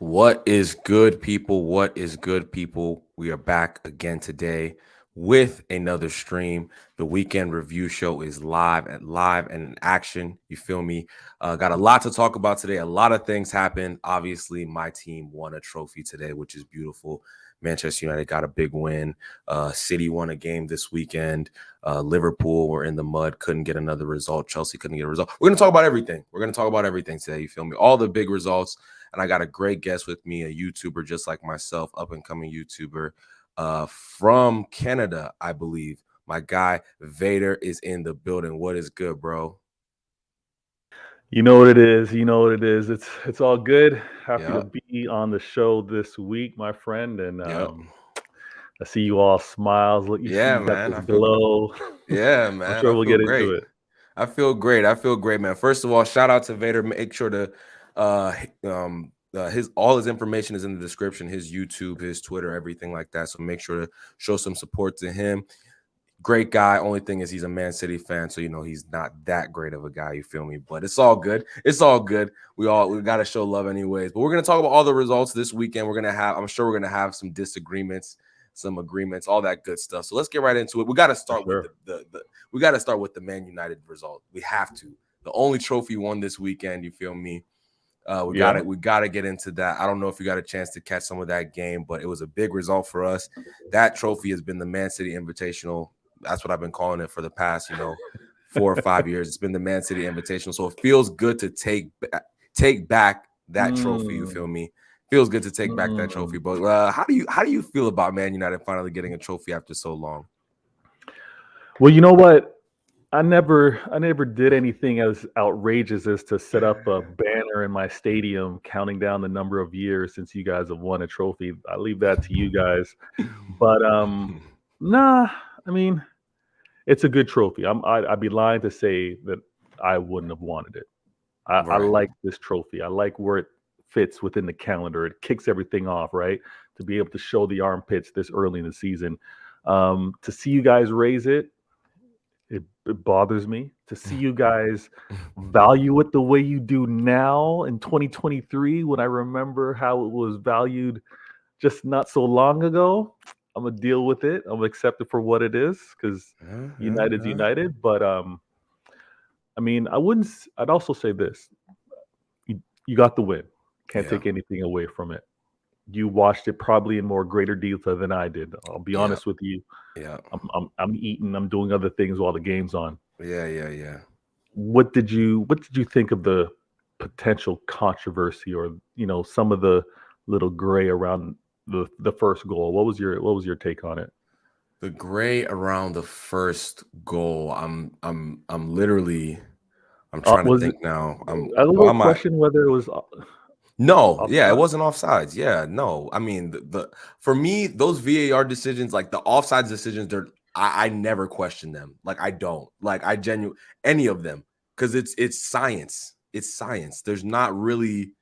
What is good, people? What is good, people? We are back again today with another stream. The weekend review show is live and in action. You feel me? Got a lot to talk about today. A lot of things happened. Obviously, my team won a trophy today, which is beautiful. Manchester United got a big win. City won a game this weekend. Liverpool were in the mud, couldn't get another result. Chelsea couldn't get a result. We're going to talk about everything. We're going to talk about everything today. You feel me? All the big results. And I got a great guest with me, a YouTuber just like myself, up-and-coming YouTuber from Canada, I believe. My guy, VATOR, is in the building. What is good, bro? You know what it is. You know what it is. It's all good. Happy to Yep. be on the show this week, my friend. And Yep. I see you all smiles. Look, you see Yeah, you got man. this glow. Yeah, I'm man. sure I we'll feel get into great. it. I feel great. I feel great, man. First of all, shout out to VATOR. Make sure to his all his information is in the description, his YouTube, his Twitter, everything like that. So make sure to show some support to him. Great guy. Only thing is he's a Man City fan, so he's not that great of a guy. You feel me? But it's all good. It's all good. We got to show love anyways. But we're gonna talk about all the results this weekend. I'm sure we're gonna have some disagreements, some agreements, all that good stuff. So let's get right into it. We got to For start with sure. we got to start with the Man United result. We have to. The only trophy won this weekend. You feel me? We got Yeah. it. We got to get into that. I don't know if you got a chance to catch some of that game, but it was a big result for us. That trophy has been the Man City Invitational. That's what I've been calling it for the past, 4 or 5 years. It's been the Man City Invitational, so it feels good to take back that trophy. You feel Mm, me? Feels good to take back that trophy. mm. But how do you feel about Man United finally getting a trophy after so long? Well, you know what? I never did anything as outrageous as to set up a banner in my stadium counting down the number of years since you guys have won a trophy. I leave that to you guys. But nah, I mean, it's a good trophy. I'd be lying to say that I wouldn't have wanted it. I Right. like this trophy. I like where it fits within the calendar. It kicks everything off, right? To be able to show the armpits this early in the season. To see you guys raise it, it bothers me. To see you guys value it the way you do now in 2023, when I remember how it was valued just not so long ago. I'm gonna deal with it. I'm gonna accept it for what it is because United's Uh-huh. United. But I mean, I'd also say this: you got the win. Can't Yeah. take anything away from it. You watched it probably in more greater detail than I did. I'll be Yeah. honest with you. Yeah. I'm eating. I'm doing other things while the game's on. Yeah. Yeah. Yeah. What did you think of the potential controversy, or some of the little gray around the first goal? What was your take on it? The gray around the first goal. I'm literally I'm trying to Was it think now. a Why little am I question whether it was No, yeah, it offside? wasn't offsides. Yeah, no. I mean, the for me, those VAR decisions, like the offsides decisions, I never question them. Like I don't. Like I genuinely any of them because it's science. It's science. There's not really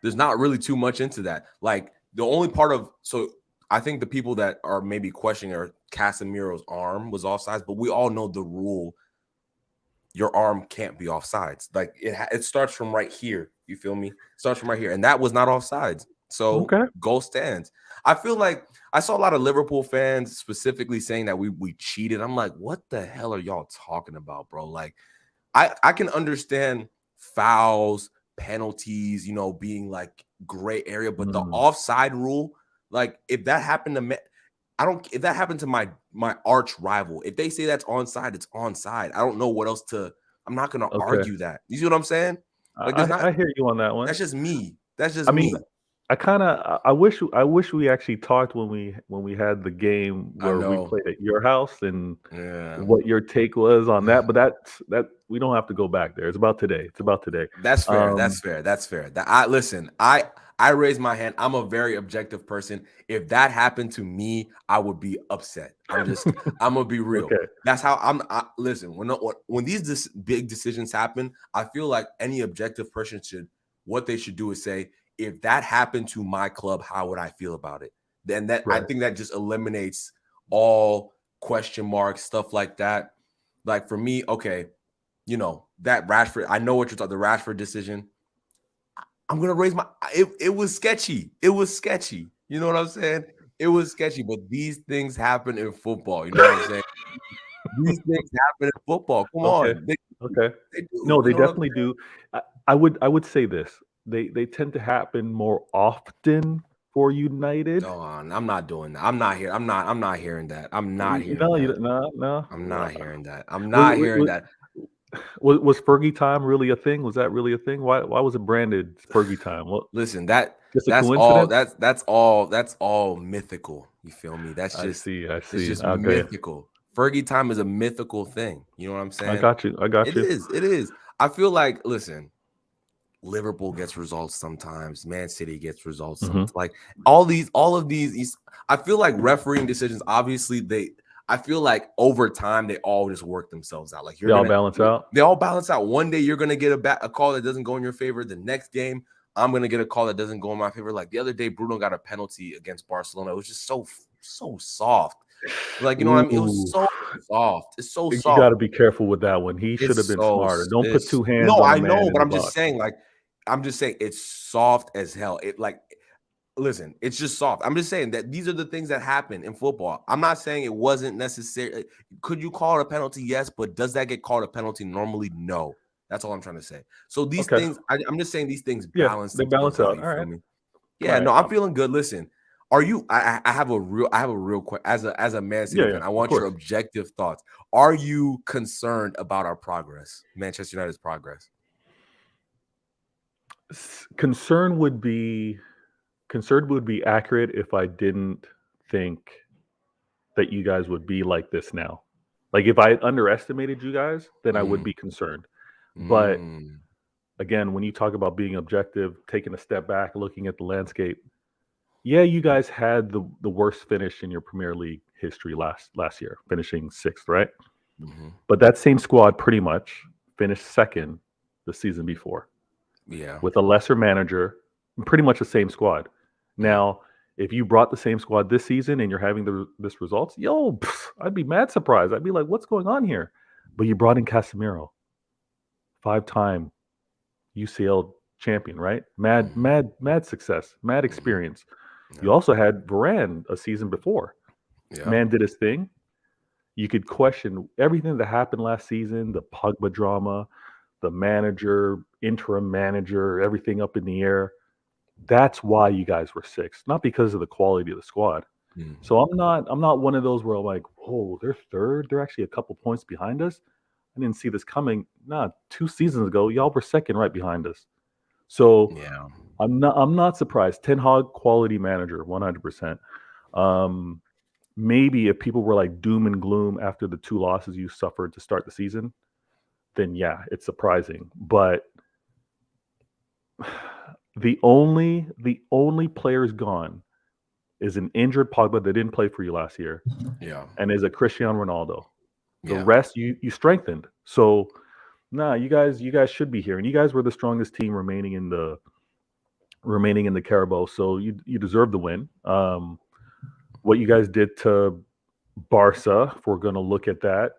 too much into that. Like the only part of so I think the people that are maybe questioning are Casemiro's arm was offsides, but we all know the rule. Your arm can't be offsides. Like it starts from right here. You feel me? It starts from right here, and that was not offsides. So Okay. goal stands. I feel like I saw a lot of Liverpool fans specifically saying that we cheated. I'm like, what the hell are y'all talking about, bro? Like, I can understand fouls, penalties, being like gray area, but the Mm, offside rule, like if that happened to me, I don't. If that happened to my arch rival, if they say that's onside, it's onside. I don't know what else to. I'm not gonna okay. argue that. You see what I'm saying? Like I, it's I not. I hear you on that one. That's just me. That's just I mean, me. I wish we actually talked when we had the game I where we know. played at your house, and Yeah. what your take was on that. But that we don't have to go back there. It's about today. It's about today. That's fair. That's Um, fair. That's fair. That I listen. I raise my hand. I'm a very objective person. If that happened to me, I would be upset. I'm gonna be real. okay. That's how listen. When these big decisions happen, I feel like any objective person should what they should do is say, if that happened to my club, how would I feel about it? Then that I Right. think that just eliminates all question marks, stuff like that. Like for me, okay, that Rashford, I know what you're talking. The Rashford decision, I'm gonna raise my. It was sketchy. It was sketchy. You know what I'm saying? It was sketchy, but these things happen in football. You know what I'm saying? These things happen in football. Come Okay. on, Okay. they do. No, You they know what I'm definitely do. I would say this. They tend to happen more often for United. saying? Oh, I'm not doing that. I'm not here. I'm not hearing that. I'm not hearing No, you that. don't. No, no. I'm not hearing that. I'm Was, not hearing was, that. was Fergie time really a thing? Was that really a thing? Why was it branded Fergie time? What? Listen, Just a that's all coincidence? that's all mythical. You feel me? I see. I It's see. just Okay. mythical. Fergie time is a mythical thing. You know what I'm I saying? got you. I got It you. is. It is. I feel like, listen, Liverpool gets results sometimes. Man City gets results Hmm. sometimes. Like all of these. I feel like refereeing decisions. Obviously, I feel like over time they all just work themselves out. Like They all balance out. they all balance out. One day you're gonna get a call that doesn't go in your favor. The next game, I'm gonna get a call that doesn't go in my favor. Like the other day, Bruno got a penalty against Barcelona. It was just so soft. Like, you know what I mean? It was Ooh, so soft. It's so you got soft. to be careful with that one. He should have been smarter. Don't put It's two hands no, on a I man know, in but the box. I'm just saying it's soft as hell. It like listen, it's just soft. I'm just saying that these are the things that happen in football. I'm not saying it wasn't necessary. Could you call it a penalty? Yes, but does that get called a penalty normally? No. That's all I'm trying to say. So these Okay. things, I'm just saying these things Yeah, balance they themselves balance out. out. You All feel right. me? All Yeah, right. no, I'm feeling good. Listen, are you? I have a real quick as a Man City Yeah, yeah. fan. I Of want your course. objective thoughts. Are you concerned about our progress, Manchester United's progress? Concern would be accurate if I didn't think that you guys would be like this now. Like if I underestimated you guys, then I would Mm, be concerned. But mm, again, when you talk about being objective, taking a step back, looking at the landscape, yeah, you guys had the worst finish in your Premier League history last year, finishing sixth, right? hmm. But that same squad pretty much finished second the season before Yeah. with a lesser manager, pretty much the same squad. Mm, Now, if you brought the same squad this season and you're having this results, I'd be mad surprised. I'd be like, what's going on here? But you brought in Casemiro, 5-time UCL champion, right? Mad, hmm. mad, mad success, mad Hmm. experience. You Yeah. also had Varane a season before. Yeah. Man did his thing. You could question everything that happened last season, the Pogba drama, the manager, interim manager, everything up in the air. That's why you guys were sixth, not because of the quality of the squad. Hmm. So I'm not one of those where I'm like, oh, they're third. They're actually a couple points behind us. I didn't see this coming. Nah, 2 seasons ago, y'all were second right behind us. So Yeah. I'm not surprised. Ten Hag quality manager, 100%. Um, maybe if people were like doom and gloom after the two losses you suffered to start the season, then yeah, it's surprising. But the only players gone is an injured Pogba that didn't play for you last year, Yeah. and is a Cristiano Ronaldo. The Yeah. rest you strengthened. So nah, you guys should be here, and you guys were the strongest team remaining in the Carabao. So you deserve the win. What you guys did to Barca, if we're going to look at that,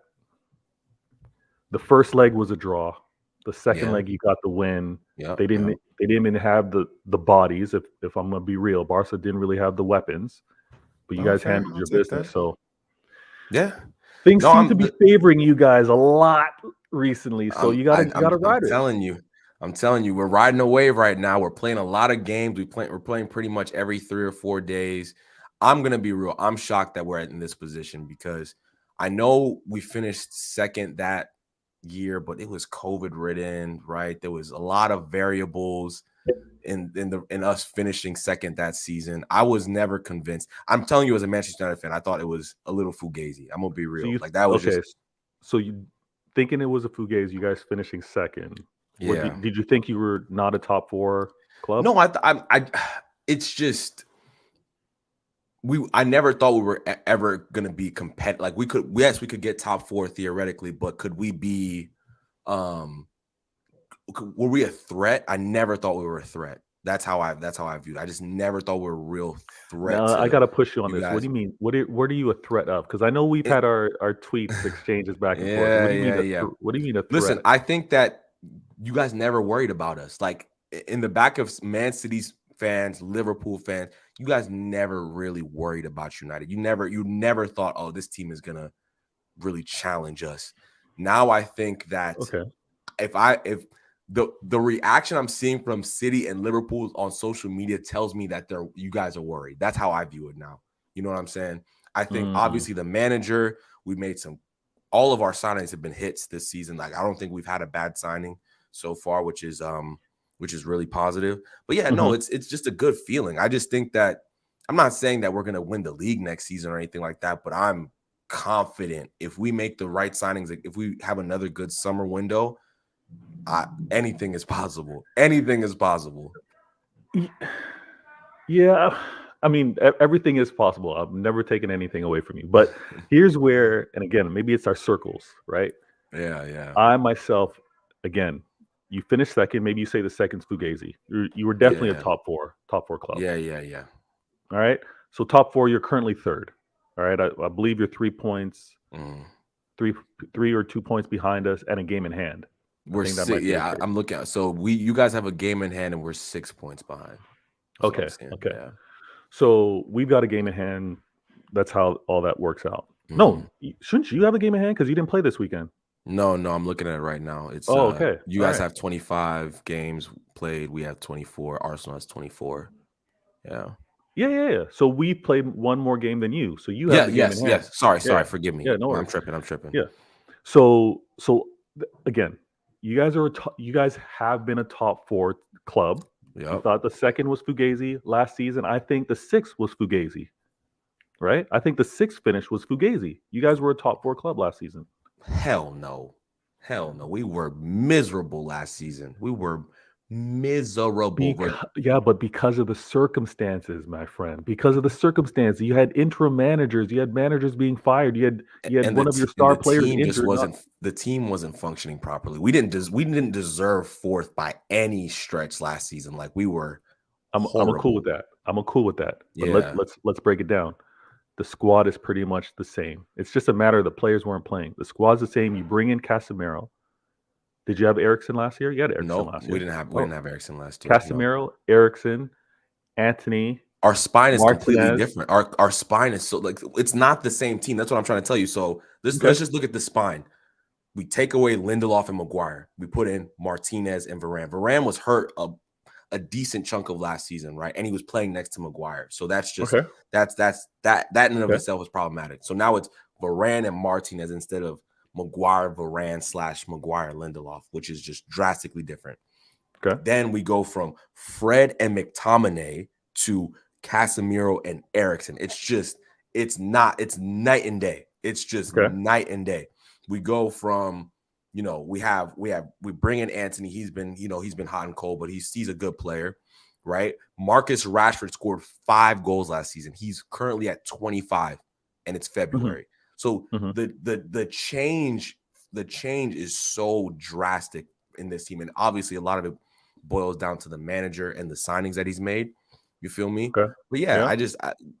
the first leg was a draw. The second Yeah. leg you got the win. Yeah. They didn't Yeah. they didn't even have the bodies. If I'm gonna be real, Barca didn't really have the weapons, but you Oh, guys fair. handled I'll your take business. that. So Yeah. things No, seem to be favoring you guys a lot recently. So you gotta you gotta I'm ride it. telling you. I'm telling you, we're riding a wave right now. We're playing a lot of games. We're playing pretty much every 3 or 4 days. I'm gonna be real. I'm shocked that we're in this position because I know we finished second that year, but it was COVID ridden, right? There was a lot of variables in us finishing second that season. I was never convinced. I'm telling you, as a Manchester United fan, I thought it was a little fugazi. I'm gonna be So real. you Like that was okay? just So you thinking it was a fugazi? You guys finishing second. What yeah. did you think you were not a top four club? No, it's just I never thought we were ever gonna be competitive. Like we could get top four theoretically, but could we be um were we a threat? I never thought we were a threat. That's how I viewed it. I just never thought we were a real threat Now I to gotta push you on you this. What do guys. you mean? What are you a threat of? Because I know we've It, had our tweets exchanges back and forth. yeah, yeah, yeah. What do you mean a Listen, threat? I think that you guys never worried about us. Like in the back of Man City's fans, Liverpool fans, you guys never really worried about United. You never thought, oh, this team is gonna really challenge us. Now I think that Okay. if the reaction I'm seeing from City and Liverpool on social media tells me that you guys are worried. That's how I view it now. You know what I'm saying? I think obviously the manager, we made all of our signings have been hits this season. Like, I don't think we've had a bad signing so far, which is really positive. But yeah, no, it's just a good feeling. I just think that I'm not saying that we're gonna win the league next season or anything like that, but I'm confident if we make the right signings, like if we have another good summer window, anything is possible. Anything is possible. Yeah, I mean, everything is possible. I've never taken anything away from you. But here's where, and again, maybe it's our circles, right? Yeah. I myself, again, you finished second. Maybe you say the second's Fugazi. You were definitely a top four club. Yeah. All right. So top four, you're currently third. All right. I believe you're 3 points, three or 2 points behind us, and a game in hand. We're I'm looking at. So you guys have a game in hand, and we're 6 points behind. Okay. Yeah. So we've got a game in hand. That's how all that works out. No, shouldn't you have a game in hand because you didn't play this weekend? No, I'm looking at it right now. It's okay. You guys have 25 games played. We have 24. Arsenal has 24. Yeah. So we played one more game than you. So you have the game in hand. Yes. Sorry. Forgive me. Yeah, no worries. I'm tripping. Yeah. So again, you guys have been a top four club. Yep. I thought the second was Fugazi last season. I think the sixth was Fugazi. Right? I think the sixth finish was Fugazi. You guys were a top four club last season. Hell no. We were miserable last season. We were miserable. But because of the circumstances, my friend. Because of the circumstances, you had interim managers. You had managers being fired. You had one of your star players injured. The team wasn't functioning properly. We didn't deserve fourth by any stretch last season. Like, we were. I'm cool with that. But yeah. let's break it down. The squad is pretty much the same. It's just a matter of the players weren't playing. The squad's the same. You bring in Casemiro. Did you have Eriksen last year? You had Eriksen last year. We didn't have Eriksen last year. Casemiro, Eriksen, Anthony. Our spine is completely different. Our spine is so, like, it's not the same team. That's what I'm trying to tell you. So let's just look at the spine. We take away Lindelof and Maguire. We put in Martinez and Varane. Varane was hurt a decent chunk of last season, right? And he was playing next to Maguire. So that's just that in and of itself is problematic. So now it's Varane and Martinez instead of Maguire, Varane / Maguire, Lindelof, which is just drastically different. Okay. Then we go from Fred and McTominay to Casemiro and Eriksen. It's night and day. It's just night and day. We go from, we bring in Anthony. He's been hot and cold, but he's a good player, right? Marcus Rashford scored 5 goals last season. He's currently at 25, and it's February. So the change is so drastic in this team, and obviously a lot of it boils down to the manager and the signings that he's made. You feel me? Okay. But yeah,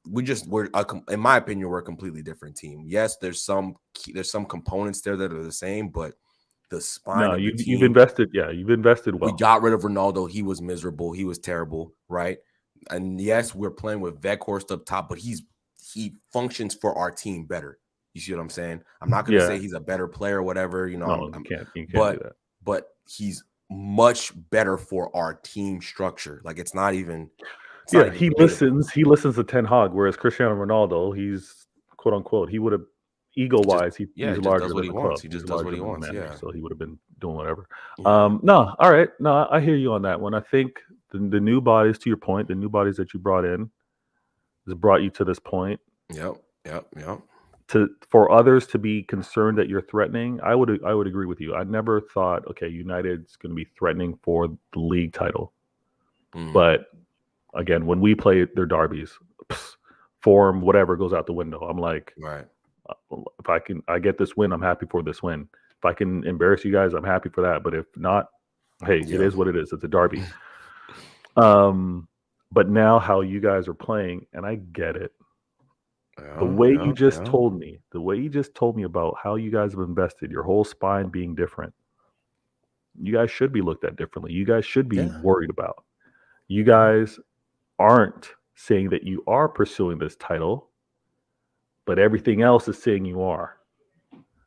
we're in my opinion, we're a completely different team. Yes, there's some components there that are the same, but the spine. No, you've invested. Yeah, you've invested well. We got rid of Ronaldo. He was miserable. He was terrible, right? And yes, we're playing with Weghorst up top, but he functions for our team better. You see what I'm saying? I'm not going to say he's a better player or whatever. You can't do that. But he's much better for our team structure. Like, it's not even. He listens to Ten Hag, whereas Cristiano Ronaldo, he's quote unquote, he would have ego-wise, he's larger than the club. He just does what he wants. Yeah, so he would have been doing whatever. No, all right, no, I hear you on that one. I think the new bodies, to your point, the new bodies that you brought in has brought you to this point. Yep. For others to be concerned that you're threatening, I would agree with you. I never thought, okay, United's going to be threatening for the league title, but again, when we play their derbies, form, whatever goes out the window. I'm like, right. If I get this win, I'm happy for this win. If I can embarrass you guys, I'm happy for that. But if not, hey, it is what it is. It's a derby. But now how you guys are playing, and I get it. The way you just told me about how you guys have invested, your whole spine being different. you guys should be looked at differently. You guys should be Yeah. worried about. You guys aren't saying that you are pursuing this title, but everything else is saying you are.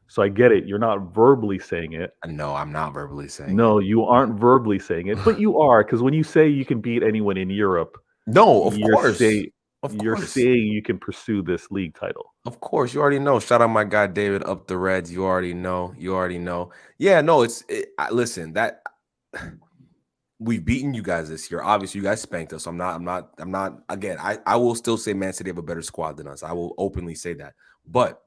So I get it. You're not verbally saying it. No, I'm not verbally saying No, it. you aren't verbally saying it, but you are, because when you say you can beat anyone in Europe, No, of you're course. saying Of you're course. saying you can pursue this league title. Of course. You already know. Shout out my guy David up the Reds. You already know. You already know. Yeah, no, listen, that we've beaten you guys this year. Obviously, you guys spanked us. I'm not again, I will still say Man City have a better squad than us. I will openly say that. But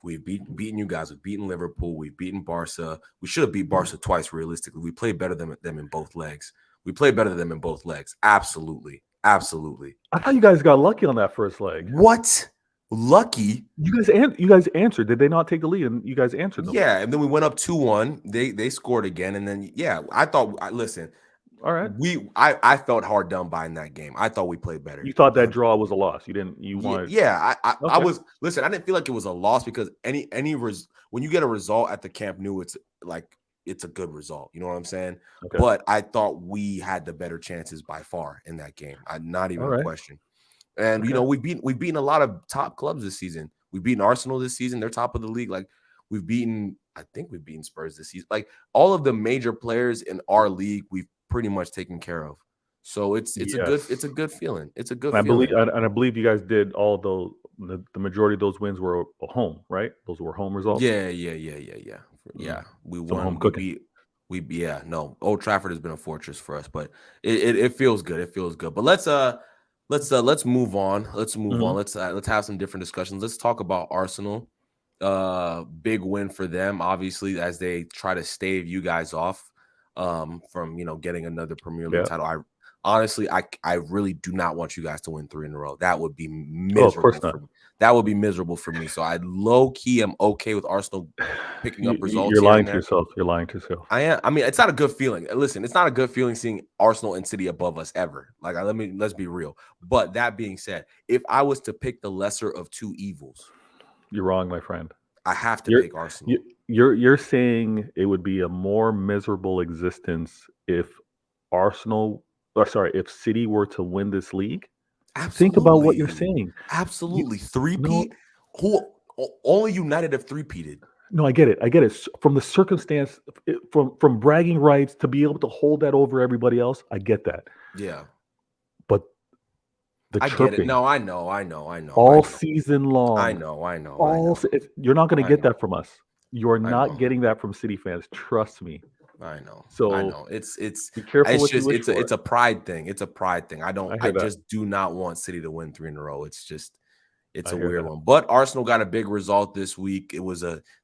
we've beaten you guys. We've beaten Liverpool. We've beaten Barca. We should have beat Barca twice, realistically. We played better than them in both legs. We played better than them in both legs. Absolutely. Absolutely. I thought you guys got lucky on that first leg. What? Lucky? You guys answered. Did they not take the lead? And you guys answered them. Yeah. And then we went up 2-1. They scored again. And then, yeah, listen, All right. I felt hard done by in that game. I thought we played better. You thought that draw was a loss. You didn't. You wanted. Yeah. I Okay. was listen. I didn't feel like it was a loss because when you get a result at the Camp Nou, it's a good result. You know what I'm saying? Okay. But I thought we had the better chances by far in that game. Not even a question. And Okay. we've beaten a lot of top clubs this season. We've beaten Arsenal this season. They're top of the league. Like I think we've beaten Spurs this season. Like all of the major players in our league, we've pretty much taken care of. So it's a good feeling. It's a good feeling. I believe you guys did all those. The majority of those wins were home, right? Those were home results. Yeah. We won. Home cooking. No. Old Trafford has been a fortress for us, but it feels good. It feels good. But let's move on. Let's move on. Let's have some different discussions. Let's talk about Arsenal. Big win for them, obviously, as they try to stave you guys off from getting another Premier League title. I really do not want you guys to win 3 in a row. That would be miserable. Of course not. That would be miserable for me. So I low key am okay with Arsenal picking up results. You're lying to yourself. You're lying to yourself. I am. I mean, it's not a good feeling. Listen, it's not a good feeling seeing Arsenal and City above us ever. Like, let's be real. But that being said, if I was to pick the lesser of two evils, you're wrong, my friend. I have to pick Arsenal. You're saying it would be a more miserable existence if if City were to win this league. Absolutely. Think about what you're saying. Absolutely. Three-peat? Who only United have three-peated? No, I get it. From the circumstance, from bragging rights to be able to hold that over everybody else, I get that. Yeah. But I get it. No, I know. All season long. I know. You're not going to get that from us. You're not getting that from City fans. Trust me. I know. So I know. It's be careful. It's a pride thing. It's a pride thing. I just do not want City to win 3 in a row. It's a weird one. But Arsenal got a big result this week.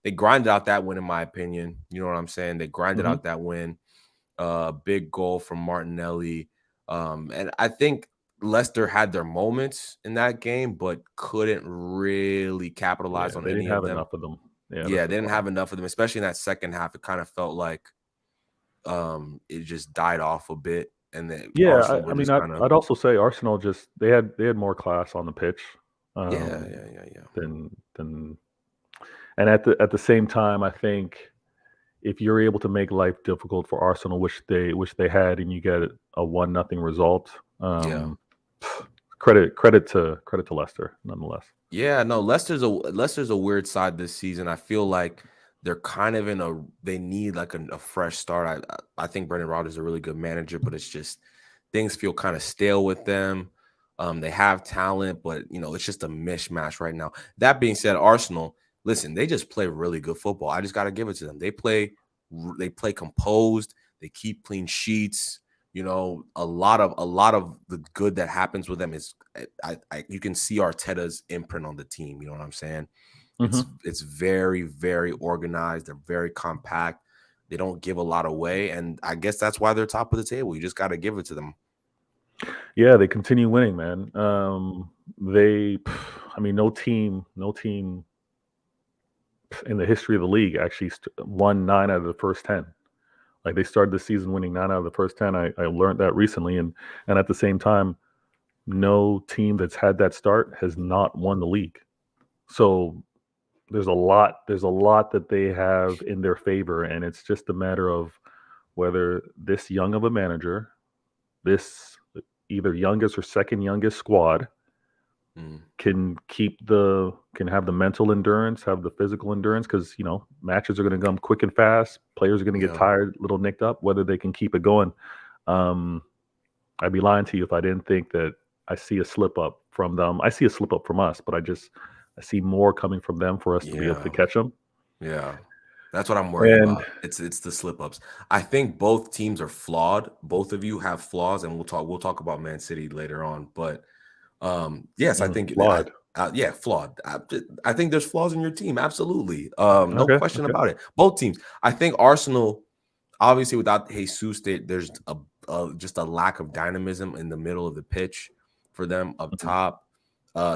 They grinded out that win, in my opinion. You know what I'm saying? They grinded out that win. Big goal from Martinelli. And I think Leicester had their moments in that game, but couldn't really capitalize on any of them. They didn't have enough of them. Yeah, they didn't have enough of them, especially in that second half. It kind of felt like it just died off a bit. And then I'd also say Arsenal they had more class on the pitch. Than and at the same time, I think if you're able to make life difficult for Arsenal, which they had, and you get a 1-0 result, credit to Leicester nonetheless. Yeah, no, Leicester's a weird side this season. I feel like they're kind of they need like a fresh start. I think Brendan Rodgers is a really good manager, but it's just things feel kind of stale with them. They have talent, but it's just a mishmash right now. That being said, Arsenal, listen, they just play really good football. I just got to give it to them. They play composed. They keep clean sheets. A lot of the good that happens with them is you can see Arteta's imprint on the team. You know what I'm saying? It's very, very organized. They're very compact. They don't give a lot away, and I guess that's why they're top of the table. You just got to give it to them. Yeah, they continue winning, man. No team in the history of the league actually won 9 out of the first 10. Like, they started the season winning 9 out of the first 10. I learned that recently, and at the same time, no team that's had that start has not won the league. So there's a lot that they have in their favor, and it's just a matter of whether this young of a manager, this either youngest or second youngest squad, can have the mental endurance, have the physical endurance, because matches are going to come quick and fast. Players are going to get tired, a little nicked up. Whether they can keep it going, I'd be lying to you if I didn't think that I see a slip up from them. I see a slip up from us, but I see more coming from them for us to be able to catch them. Yeah, that's what I'm worried about. It's the slip ups. I think both teams are flawed. Both of you have flaws, and we'll talk about Man City later on. But yes, I think flawed. Flawed. I think there's flaws in your team. Absolutely. No question about it. Both teams. I think Arsenal, obviously, without Jesus, there's just a lack of dynamism in the middle of the pitch for them up top.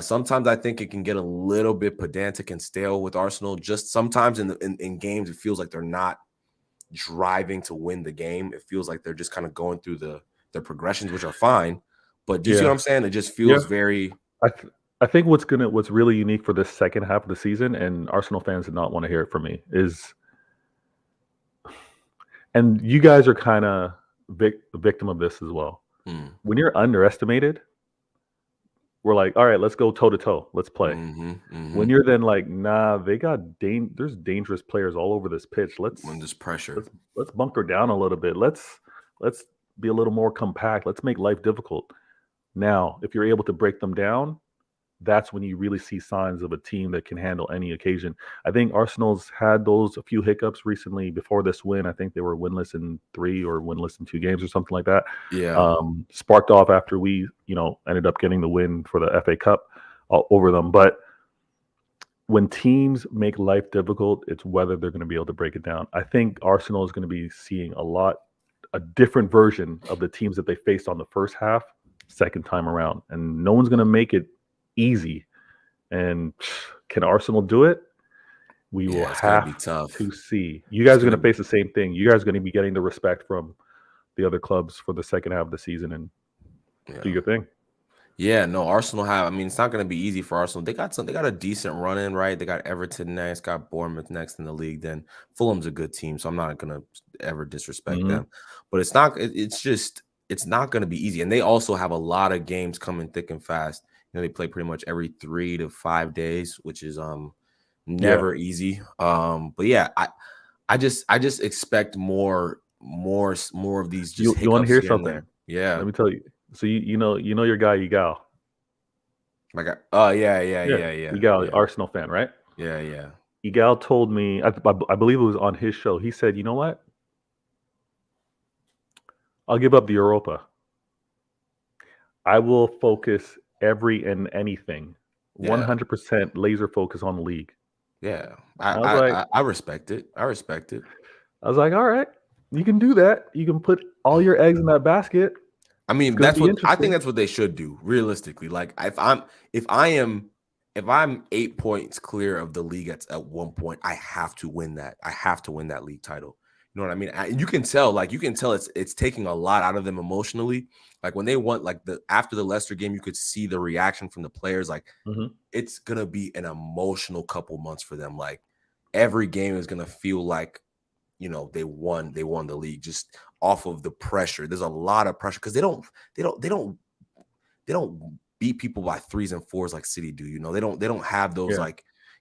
Sometimes I think it can get a little bit pedantic and stale with Arsenal. Just sometimes in games, it feels like they're not driving to win the game. It feels like they're just kind of going through their progressions, which are fine. But do you see what I'm saying? It just feels very. I think what's really unique for this second half of the season, and Arsenal fans did not want to hear it from me, is, and you guys are kind of victim of this as well. When you're underestimated, we're like, all right, let's go toe to toe, let's play. When you're then like, nah, there's dangerous players all over this pitch. When there's pressure, let's bunker down a little bit. Let's be a little more compact. Let's make life difficult. Now, if you're able to break them down, that's when you really see signs of a team that can handle any occasion. I think Arsenal's had a few hiccups recently before this win. I think they were winless in 3 or winless in 2 games or something like that. Yeah. Sparked off after we, ended up getting the win for the FA Cup over them. But when teams make life difficult, it's whether they're going to be able to break it down. I think Arsenal is going to be seeing a different version of the teams that they faced on the first half, second time around. And no one's going to make it easy. And can Arsenal do it? We will have to see. You guys are going to face the same thing. You guys are going to be getting the respect from the other clubs for the second half of the season and do your thing. Yeah, no, Arsenal it's not going to be easy for Arsenal. They got a decent run in, right? They got Everton next, got Bournemouth next in the league. Then Fulham's a good team, so I'm not going to ever disrespect them. But it's not going to be easy. And they also have a lot of games coming thick and fast. They play pretty much every 3 to 5 days, which is never easy. But yeah, I just expect more of these. Just you want to hear something? Yeah, let me tell you. So you know your guy Yigal. My guy. Oh yeah. Yigal, Arsenal fan, right? Yeah. Yigal told me, I believe it was on his show. He said, "You know what? I'll give up the Europa. I will focus every and anything, 100% laser focus on the league." Yeah, I respect it. I was like, all right, you can do that. You can put all your eggs in that basket. I think that's what they should do. Realistically, like if I'm 8 points clear of the league at one point, I have to win that. I have to win that league title. You know what I mean? You can tell it's taking a lot out of them emotionally. Like when they won, after the Leicester game, you could see the reaction from the players. Like it's gonna be an emotional couple months for them. Like every game is gonna feel like, they won the league just off of the pressure. There's a lot of pressure because they don't beat people by 3s and 4s like City do. They don't have those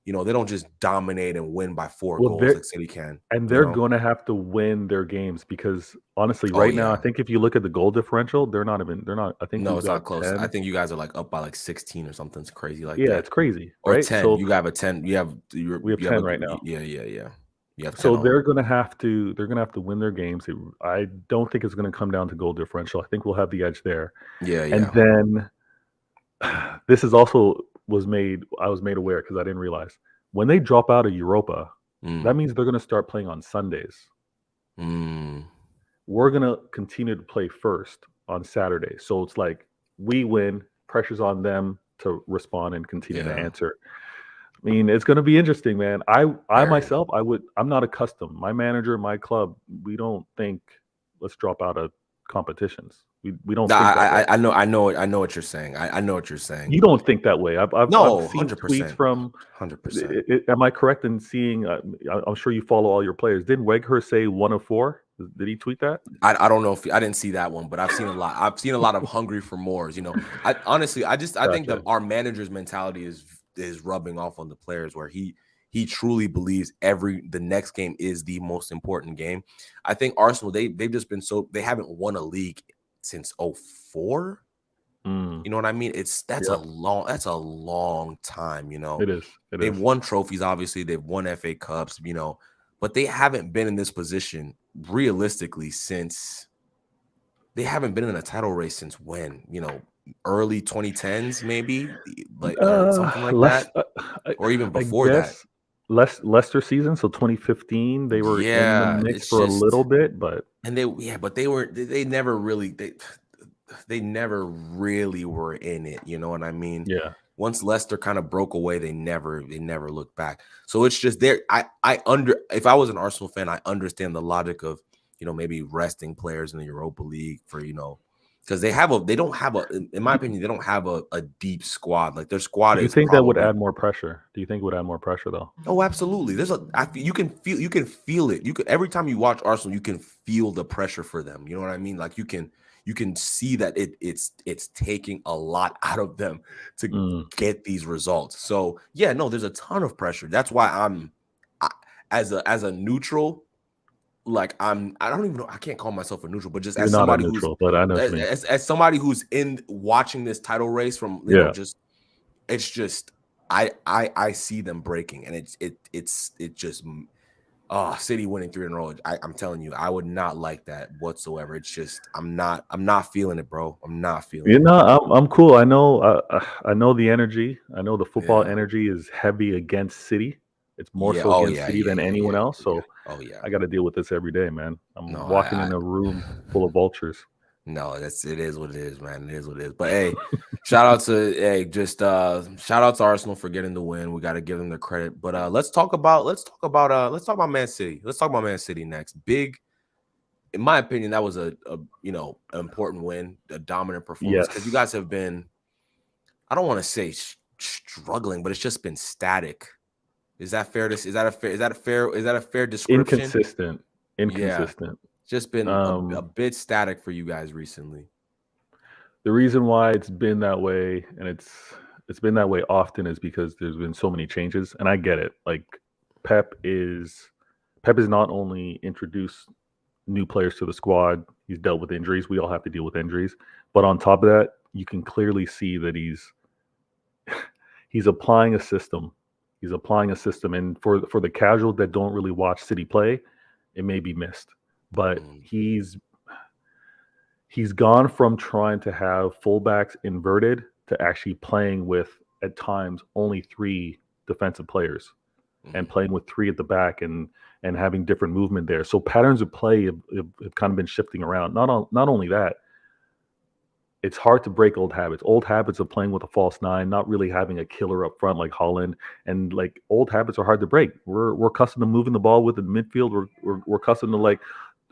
they don't just dominate and win by 4 goals like City can. And they're going to have to win their games because honestly, now, I think if you look at the goal differential, they're not. I think no, it's not close. 10. I think you guys are up by 16 or something. It's crazy that. It's crazy. Or right? 10. So, you have a 10. We have 10 right now. Yeah. So they're going to have to win their games. I don't think it's going to come down to goal differential. I think we'll have the edge there. Yeah. And then this is also I was made aware because I didn't realize when they drop out of Europa, that means they're going to start playing on Sundays. We're going to continue to play first on Saturday. So it's like we win, pressure's on them to respond and continue to answer. I mean, it's going to be interesting, man. I myself, I'm not accustomed. My manager, my club, we don't think let's drop out of competitions. We don't. I know what you're saying. I know what you're saying. You don't think that way. I've seen 100%. tweets from 100%. Am I correct in seeing? I'm sure you follow all your players. Didn't Weghorst say 1 of 4? Did he tweet that? I don't know if I didn't see that one, but I've seen a lot. I've seen a lot of hungry for more. I honestly, I think that Gotcha. our manager's mentality is rubbing off on the players, where he truly believes the next game is the most important game. I think Arsenal, they've just been they haven't won a league since 04. Mm, You know what I mean? That's a yep, long time. it is. It They've is. won trophies, obviously. They've won FA Cups, but they haven't been in this position realistically since they haven't been in a title race since when? Early 2010s, maybe, like, or something like Less, that, or even I before that. guess, Leicester season. So 2015, they were in the Yeah, mix it's for a little just, bit, but and but they never really, they never really were in it. You know what I mean? yeah, Once Leicester kind of broke away, they never looked back. So it's just there. If I was an Arsenal fan, I understand the logic of, maybe resting players in the Europa League for, because they don't have in my opinion, they don't have a deep squad. Like, their squad do you is think that would probably. add more pressure? Do you think it would add more pressure though? Oh, absolutely. You can feel it. Every time you watch Arsenal, you can feel the pressure for them. You know what I mean? Like, you can see that it's taking a lot out of them to Mm. get these results. So yeah, no, there's a ton of pressure. That's why as a neutral, like, I don't even know, I can't call myself a neutral, but just You're as not a somebody who's neutral, but I know what you mean. as somebody who's in watching this title race from, Yeah. just, it's just, I see them breaking, and it's just, City winning 3 in a row. I'm telling you, I would not like that whatsoever. It's just, I'm not feeling it, bro. I'm not feeling You it. know, I'm cool. I know the energy. I know the football Yeah. energy is heavy against City. It's more Yeah. so Oh against yeah. City Yeah. than Yeah. anyone Yeah. else. Yeah. So Oh yeah. I got to deal with this every day, man. I'm No, walking in a room full of vultures. No, it is what it is, man. It is what it is. But hey, shout out to Arsenal for getting the win. We got to give them the credit. But let's talk about Man City. Let's talk about Man City next. Big, in my opinion, that was an important win, a dominant performance, because you Yes. guys have been, I don't want to say struggling, but it's just been static. Is that fair? Is that a fair description? Inconsistent. Yeah, Inconsistent. just been a Um, bit static for you guys recently. the reason why it's been that way, and it's been that way often, is because there's been so many changes, and I get it. Like, Pep is Pep has not only introduced new players to the squad, he's dealt with injuries. We all have to deal with injuries, but on top of that, you can clearly see that he's applying a system. He's applying a system, and for the casuals that don't really watch City play, it may be missed, but Mm, he's gone from trying to have fullbacks inverted to actually playing with, at times, only three defensive players and mm. playing with three at the back, and having different movement there. So patterns of play have kind of been shifting around. Not only that, it's hard to break old habits. Old habits of playing with a false nine, not really having a killer up front like Holland, and like, old habits are hard to break. We're accustomed to moving the ball with the midfield. We're accustomed to, like,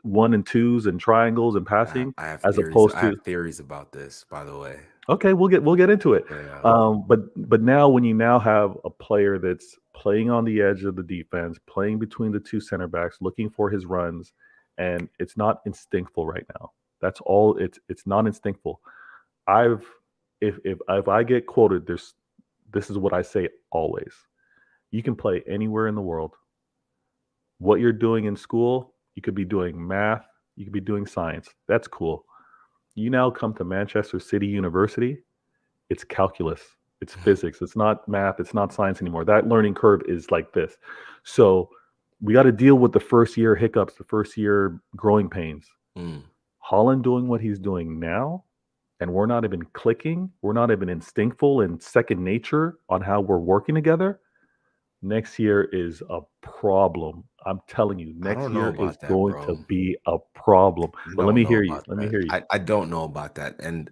1 and 2s and triangles and passing, I have as theories. opposed I to, have theories about this, by the way. okay, we'll get into it. Yeah. But now, when you now have a player that's playing on the edge of the defense, playing between the two center backs, looking for his runs, and it's not instinctful right now. That's all. It's not instinctful. I've if I get quoted, this is what I say always. You can play anywhere in the world. What you're doing in school, you could be doing math, you could be doing science. That's cool. You now come to Manchester City University, it's calculus, it's physics, it's not math, it's not science anymore. That learning curve is like this. So we got to deal with the first year hiccups, the first year growing pains. Mm. Holland doing what he's doing now, and we're not even clicking, we're not even instinctful and second nature on how we're working together. Next year is a problem. I'm telling you, I next don't know year is about that, going to bro. be a problem. I But let don't me know hear you. about Let me that. hear you. I don't know about that. And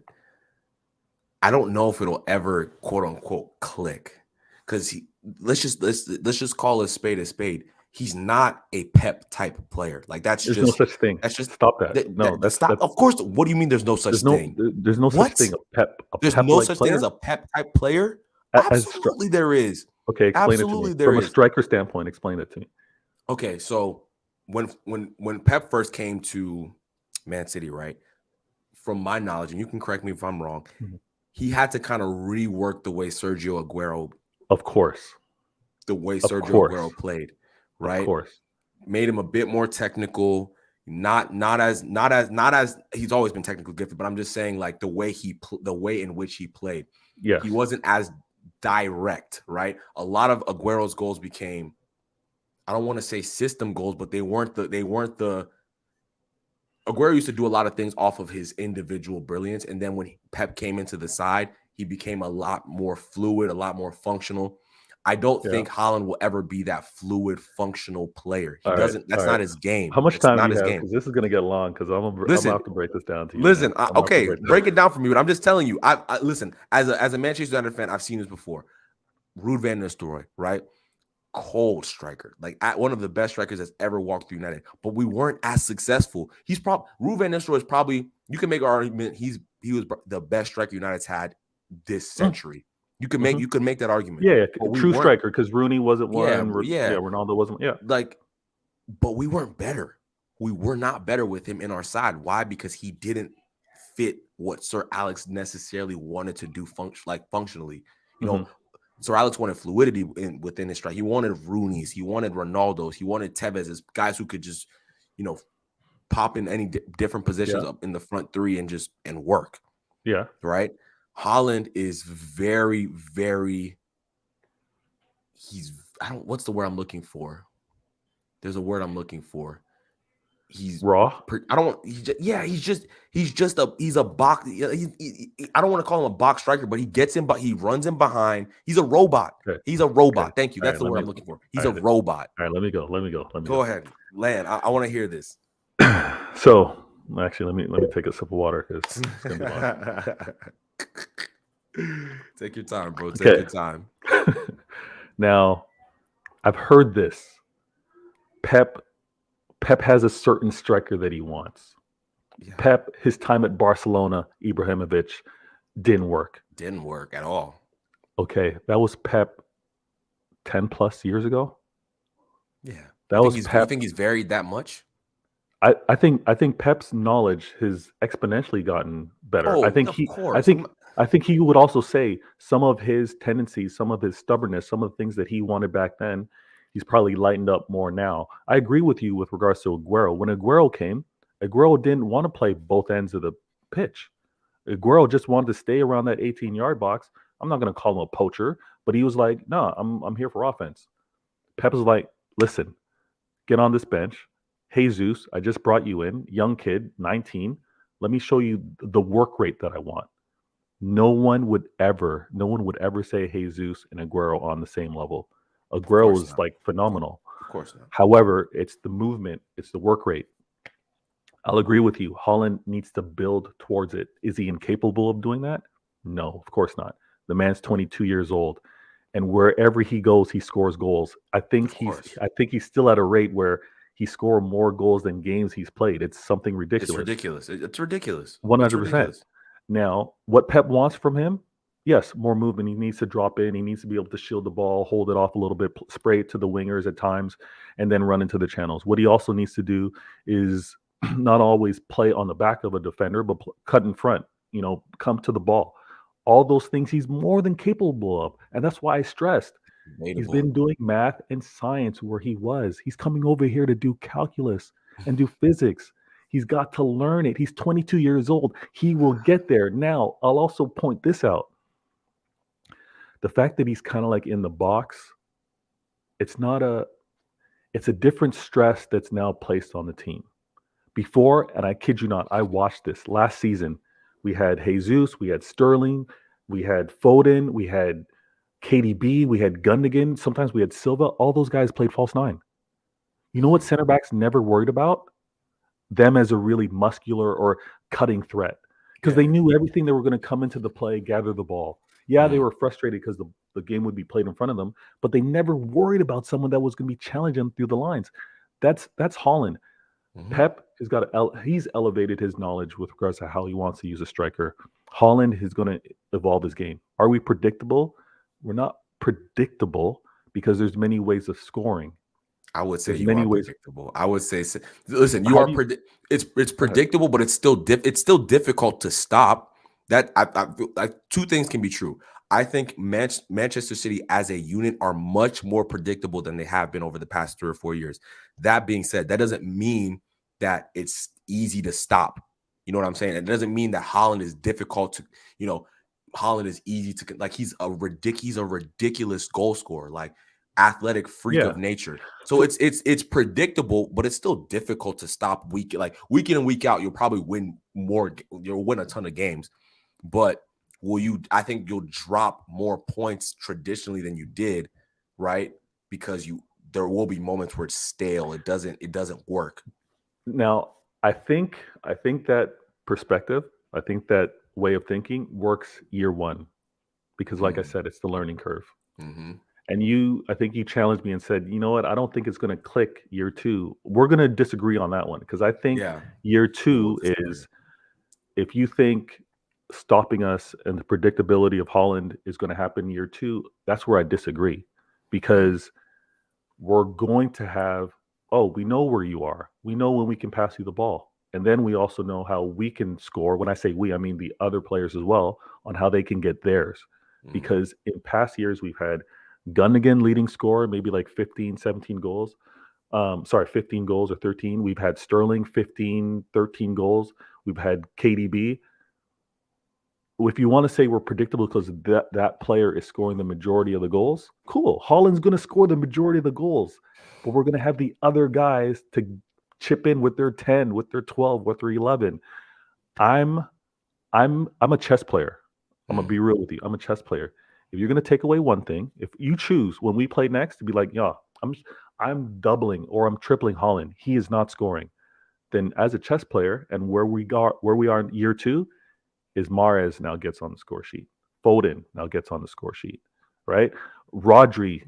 I don't know if it'll ever, quote unquote, click. Because let's just call a spade a spade. He's not a Pep type of player. Like, There's no such thing. that's just Stop that. No, stop. Of course. What do you mean there's no such thing? there's no such What? thing. A There's Pep no like such thing as player. a Pep type player? As Absolutely there is. Okay, explain it to me Absolutely there from a is. striker standpoint. Explain it to me. Okay, so when Pep first came to Man City, right? From my knowledge, and you can correct me if I'm wrong, Mhm. he had to kind of rework the way Sergio Aguero Of course. Of course. played, Of right? course. Made him a bit more technical, not as he's always been technically gifted, but I'm just saying like the way in which he played. Yes. He wasn't as direct, right? A lot of Aguero's goals became, I don't want to say system goals, but they weren't the Aguero used to do a lot of things off of his individual brilliance. And then when Pep came into the side, he became a lot more fluid, a lot more functional. I don't Yeah. think Holland will ever be that fluid, functional player. He All right. doesn't, All that's right. not his game. How much It's time do not you his have? game. Because this is going to get long. Because I'm gonna Listen, have to break this down to you, man. listen. I'm gonna have to Okay, break break it down for me. But I'm just telling you. I listen as a Manchester United fan. I've seen this before. Ruud van Nistelrooy, right? Cold striker, like one of the best strikers that's ever walked through United. But we weren't as successful. He's probably Ruud van Nistelrooy is probably, you can make an argument he was the best striker United's had this Mm, century. mhm. You could make that argument. Yeah, But we true weren't. striker. Because Rooney wasn't Yeah, one. yeah. Ronaldo wasn't. Yeah. Like, but we weren't better. We were not better with him in our side. Why? Because he didn't fit what Sir Alex necessarily wanted to do functionally. You know, Mhm. Sir Alex wanted fluidity within his strike. He wanted Rooney's, he wanted Ronaldo's, he wanted Tevez's, guys who could just, you know, pop in any different positions Yeah. up in the front three and work. Yeah. Right. Holland is very, very. What's the word I'm looking for? There's a word I'm looking for. He's Raw. I don't. He's a box. I don't want to call him a box striker, but he gets him, but he runs him behind. He's a robot. Okay. He's a Okay. robot. Thank you. All That's right. the Let word me. I'm looking for. All He's a right. robot. All right. Let me go. Let me go. Let me Go go. ahead, land. I want to hear this. So actually, let me take a sip of water because it's gonna be long. Take your time, bro. Take Okay. your time. Now, I've heard this. Pep has a certain striker that he wants. Yeah. Pep, his time at Barcelona, Ibrahimovic, didn't work. Didn't work at all. Okay, that was Pep 10 plus years ago. Yeah. That was Pep. You think he's varied that much? I think Pep's knowledge has exponentially gotten better. Oh, of course. I think he would also say some of his tendencies, some of his stubbornness, some of the things that he wanted back then, he's probably lightened up more now. I agree with you with regards to Aguero. When Aguero came, Aguero didn't want to play both ends of the pitch. Aguero just wanted to stay around that 18-yard box. I'm not going to call him a poacher, but he was like, "No, I'm here for offense." Pep was like, "Listen, get on this bench. Jesus, I just brought you in, young kid, 19. Let me show you the work rate that I want." No one would ever say Jesus and Aguero on the same level. Aguero is like phenomenal. Of course not. However, it's the movement, it's the work rate. I'll agree with you. Holland needs to build towards it. Is he incapable of doing that? No, of course not. The man's 22 years old, and wherever he goes, he scores goals. I think he's still at a rate where he scored more goals than games he's played. It's something ridiculous. It's ridiculous. It's ridiculous. 100%. Now, what Pep wants from him, yes, more movement. He needs to drop in. He needs to be able to shield the ball, hold it off a little bit, spray it to the wingers at times, and then run into the channels. What he also needs to do is not always play on the back of a defender, but cut in front, come to the ball. All those things he's more than capable of. And that's why I stressed. He's been doing math and science where he was. He's coming over here to do calculus and do physics. He's got to learn it. He's 22 years old. He will get there. Now, I'll also point this out. The fact that he's kind of like in the box, it's a different stress that's now placed on the team. Before, and I kid you not, I watched this last season. We had Jesus, we had Sterling, we had Foden, we had KDB, we had Gundogan. Sometimes we had Silva. All those guys played false nine. You know what center backs never worried about? Them as a really muscular or cutting threat. Because they knew everything they were going to come into the play, gather the ball. Yeah, they were frustrated because the game would be played in front of them, but they never worried about someone that was going to be challenging them through the lines. That's Holland. Pep he's elevated his knowledge with regards to how he wants to use a striker. Holland is going to evolve his game. Are we predictable? We're not predictable because there's many ways of scoring. I would say There's you many are ways. predictable. I would say, listen, you How are do you it's go ahead? predictable, but it's still difficult to stop. That I feel like two things can be true. I think Manchester City as a unit are much more predictable than they have been over the past 3 or 4 years. That being said, that doesn't mean that it's easy to stop. You know what I'm saying? It doesn't mean that Holland is difficult to, you know, Holland is easy to like. He's a ridiculous goal scorer. Like athletic freak Yeah. of nature. So So it's predictable, but it's still difficult to stop week in and week out. You'll probably win more. You'll win a ton of games, but will you? I think you'll drop more points traditionally than you did, right? Because there will be moments where it's stale. It doesn't work. now I think that perspective, I think that way of thinking works year one because, like I Mm, said, it's the learning curve. mm-hmm. And I think you challenged me and said, you know what? I don't think it's going to click year two. We're going to disagree on that one because I think Yeah, year we will two disagree. is if you think stopping us and the predictability of Holland is going to happen year two, that's where I disagree Mm, because we're going to have, oh, we know where you are. We know when we can pass you the ball. And then we also know how we can score. When I say we, I mean the other players as well, on how they can get theirs. mm, Because in past years, we've had Gundogan leading score, maybe like 15, 17 goals. Sorry, 15 goals or 13. We've had Sterling 15, 13 goals. We've had KDB. If you want to say we're predictable because that player is scoring the majority of the goals, cool. Holland's going to score the majority of the goals, but we're going to have the other guys to chip in with their 10, with their 12, with their 11. I'm I'm a chess player. I'm gonna mm. be real with you. I'm a chess player. If you're gonna take away one thing, if you choose when we play next to be like, yeah, I'm doubling or I'm tripling Holland. He is not scoring. Then as a chess player and where we are in year two, is Mahrez now gets on the score sheet. Foden now gets on the score sheet, right? Rodri,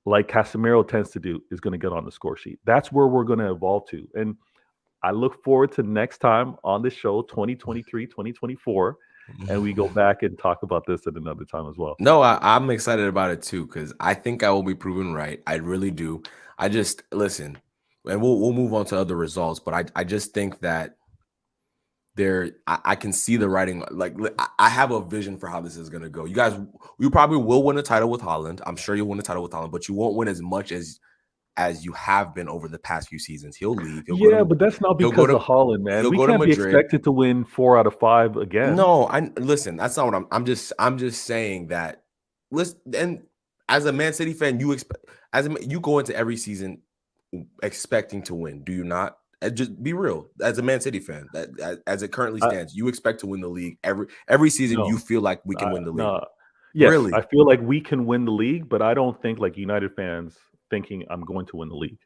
like Casemiro tends to do, is going to get on the score sheet. That's where we're going to evolve to. And I look forward to next time on the show, 2023, 2024, and we go back and talk about this at another time as well. No, I'm excited about it too because I think I will be proven right. I really do. I just listen, and we'll move on to other results, but I just think that I can see the writing. Like I have a vision for how this is gonna go. You probably will win a title with Holland. I'm sure you'll win a title with Holland, but you won't win as much as you have been over the past few seasons. He'll leave. Yeah, but that's not He'll go because to of Holland, man. he'll We go to can't be Madrid. expected to win 4 out of 5 again. No, I listen. That's not what I'm just saying that. Listen, and as a Man City fan, you go into every season expecting to win. Do you not? Just be real. As a Man City fan, that as it currently I, stands, you expect to win the league every season. You no, feel like we can win the league. no. Yes, I Really? feel like we can win the league, but I don't think like United fans thinking I'm going to win the league.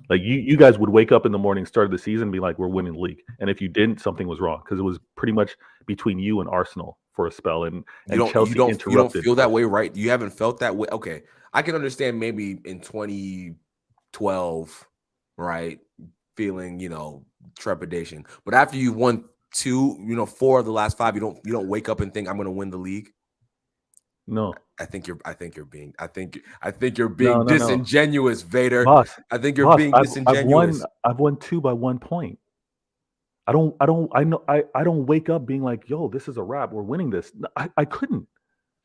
Like you guys would wake up in the morning, start of the season, and be like, "We're winning the league," and if you didn't, something was wrong because it was pretty much between you and Arsenal for a spell, You and don't you Chelsea don't you don't interrupted feel for that way, right? You haven't felt that way. Okay, I can understand maybe in 2012, right? Feeling trepidation, but after you've won two, four of the last five, you don't wake up and think I'm going to win the league. no, I think you're no, being no, no, disingenuous, Vader. boss, I think you're boss. being I've won disingenuous. I've won two by 1 point. I know I don't wake up being like, "Yo, this is a wrap. We're winning this." I couldn't.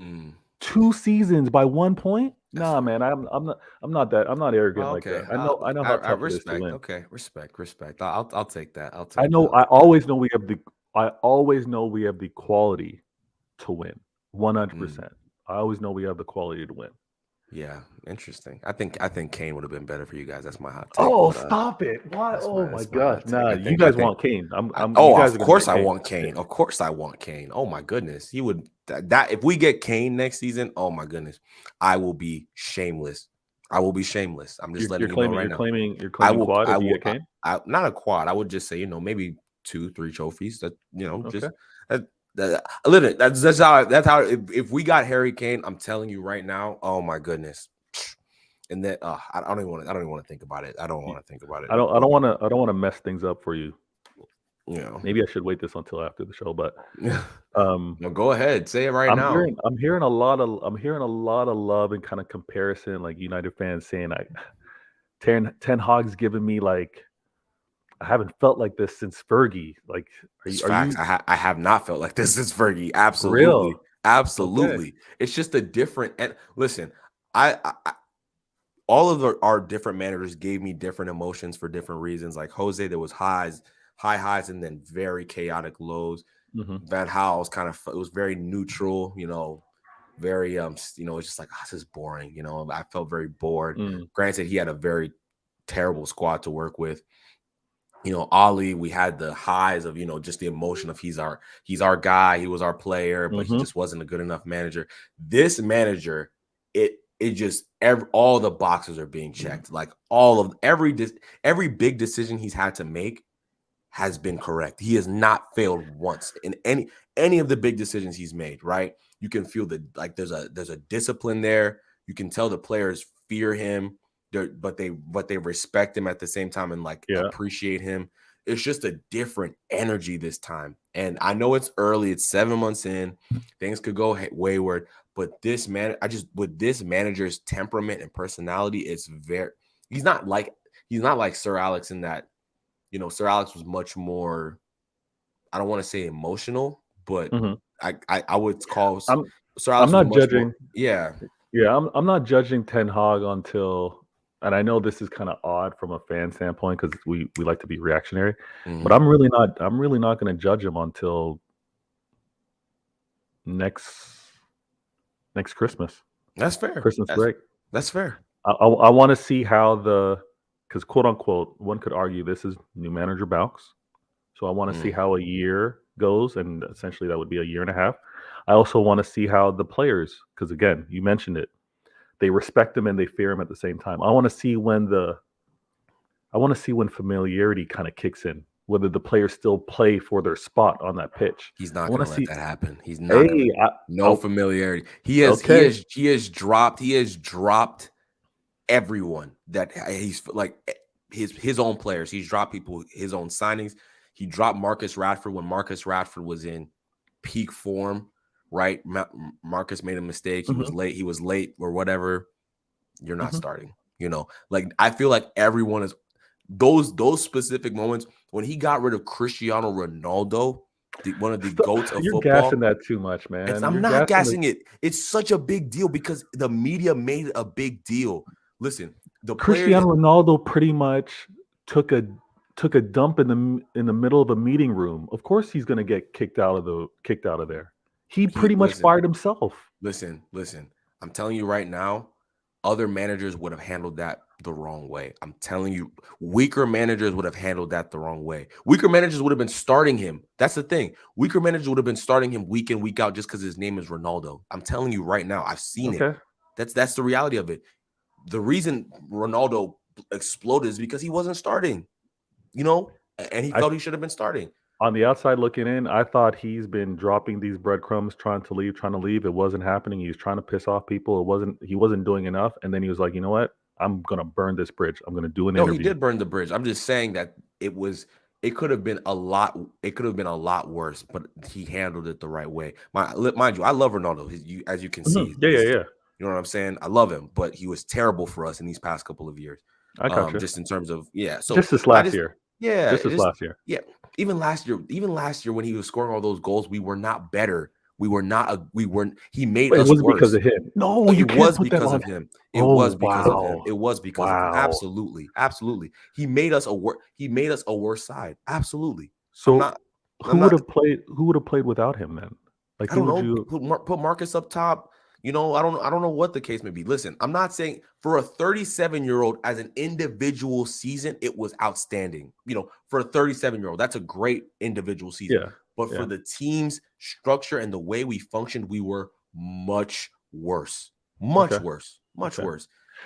Mm, 2 seasons by 1 point? that's Nah, man. I'm not arrogant like okay. that. I know how I tough it is to respect. win. Okay, respect. I'll take that. I'll I take that. know I'll I take that. always know we have the I always know we have the quality to win. Mm. 100%. I always know we have the quality to win. Yeah, interesting. I think Kane would have been better for you guys. That's my hot take. Oh, But stop it. Why? that's Oh my my that's my gosh. hot take. Nah, I you think I guys think. want Kane. You Oh, guys of are gonna course get I Kane. want Kane. Of course I want Kane. Oh my goodness, he would that if we get Kane next season. Oh my goodness, I will be shameless. I will be shameless. I'm just You're letting you know claiming right you're now. claiming you're I claiming will. quad I if you will. get Kane? Not a quad. I would just say maybe 2, 3 trophies. That Okay. just literally that's how if we got Harry Kane, I'm telling you right now. Oh my goodness. And then I don't even want to think about it. I don't You- want to think about it. I don't I It'll don't be, wanna I don't wanna mess things up for you. you know. Maybe I should wait this until after the show, but um No, go ahead. Say it right now. I'm hearing a lot of love and kind of comparison, like United fans saying Ten Hag's given me like I haven't felt like this since Fergie. Like, It's are facts. you I have not felt like this since Fergie. for real? Absolutely. Okay. Absolutely. It's just a different. And listen, I all of our different managers gave me different emotions for different reasons. Like Jose, there was high highs, and then very chaotic lows. Mm-hmm. Van Gaal's kind of, it was very neutral, very it's just like, this is boring. I felt very bored. Mm. Granted, he had a very terrible squad to work with. Ali, we had the highs of, just the emotion of he's our guy, he was our player, but he Mm-hmm. just wasn't a good enough manager. This manager, it just all the boxes are being checked. Like every big decision he's had to make has been correct. He has not failed once in any of the big decisions he's made, right? You can feel there's a discipline there. You can tell the players fear him, but they respect him at the same time and appreciate him. It's just a different energy this time. And I know it's early, it's 7 months in, things could go wayward, but with this manager's temperament and personality, he's not like Sir Alex in that, Sir Alex was much more, I don't want to say emotional, but Mm-hmm. I would call Sir I'm Alex was not much judging. more, yeah. Yeah, I'm not judging Ten Hag until, and I know this is kind of odd from a fan standpoint because we like to be reactionary, but I'm really not going to judge him until next Christmas. That's fair. Christmas break. That's fair. I want to see how because quote unquote, one could argue this is new manager bounce. So I want to see how a year goes, and essentially that would be a year and a half. I also want to see how the players, because again, you mentioned it, they respect him and they fear him at the same time. I want to see when familiarity kind of kicks in, whether the players still play for their spot on that pitch. He's not I going want to to let see. that happen. He's not going to. No familiarity. He has dropped everyone that he's like his own players. He's dropped people, his own signings. He dropped Marcus Rashford when Marcus Rashford was in peak form, right? Marcus made a mistake. He was late or whatever. You're not starting, I feel like everyone is those specific moments when he got rid of Cristiano Ronaldo, one of the GOATs of You're football. gassing that too much, man. I'm not gassing it. It's such a big deal because the media made it a big deal. Listen, the Cristiano Ronaldo pretty much took a dump in the middle of a meeting room. Of course, he's going to get kicked out of there. He pretty much fired himself. Listen. I'm telling you right now, other managers would have handled that the wrong way. I'm telling you, weaker managers would have handled that the wrong way. Weaker managers would have been starting him. That's the thing. Weaker managers would have been starting him week in, week out just because his name is Ronaldo. I'm telling you right now, I've seen it. That's the reality of it. The reason Ronaldo exploded is because he wasn't starting, and he felt he should have been starting. On the outside looking in, I thought he's been dropping these breadcrumbs, trying to leave. It wasn't happening. He was trying to piss off people. He wasn't doing enough. And then he was like, you know what? I'm going to burn this bridge. I'm going to do an interview. No, he did burn the bridge. I'm just saying that it could have been a lot worse, but he handled it the right way. Mind you, I love Ronaldo. As you can see. Yeah. You know what I'm saying? I love him, but he was terrible for us in these past couple of years. I got you. Just in terms of, So just this last year. Yeah. Just this last year. Yeah. Even last year when he was scoring all those goals, we were not better. He made us worse. It wasn't because of him. No, you can't put that on him. It was because of him. It was because of him. Absolutely. He made us a worse side. Absolutely. So who would have played without him then? Like, I don't know. Put Marcus up top. I don't know what the case may be. Listen, I'm not saying for a 37-year-old as an individual season, it was outstanding. For a 37-year-old, that's a great individual season. Yeah. But for the team's structure and the way we functioned, we were much worse. Much worse.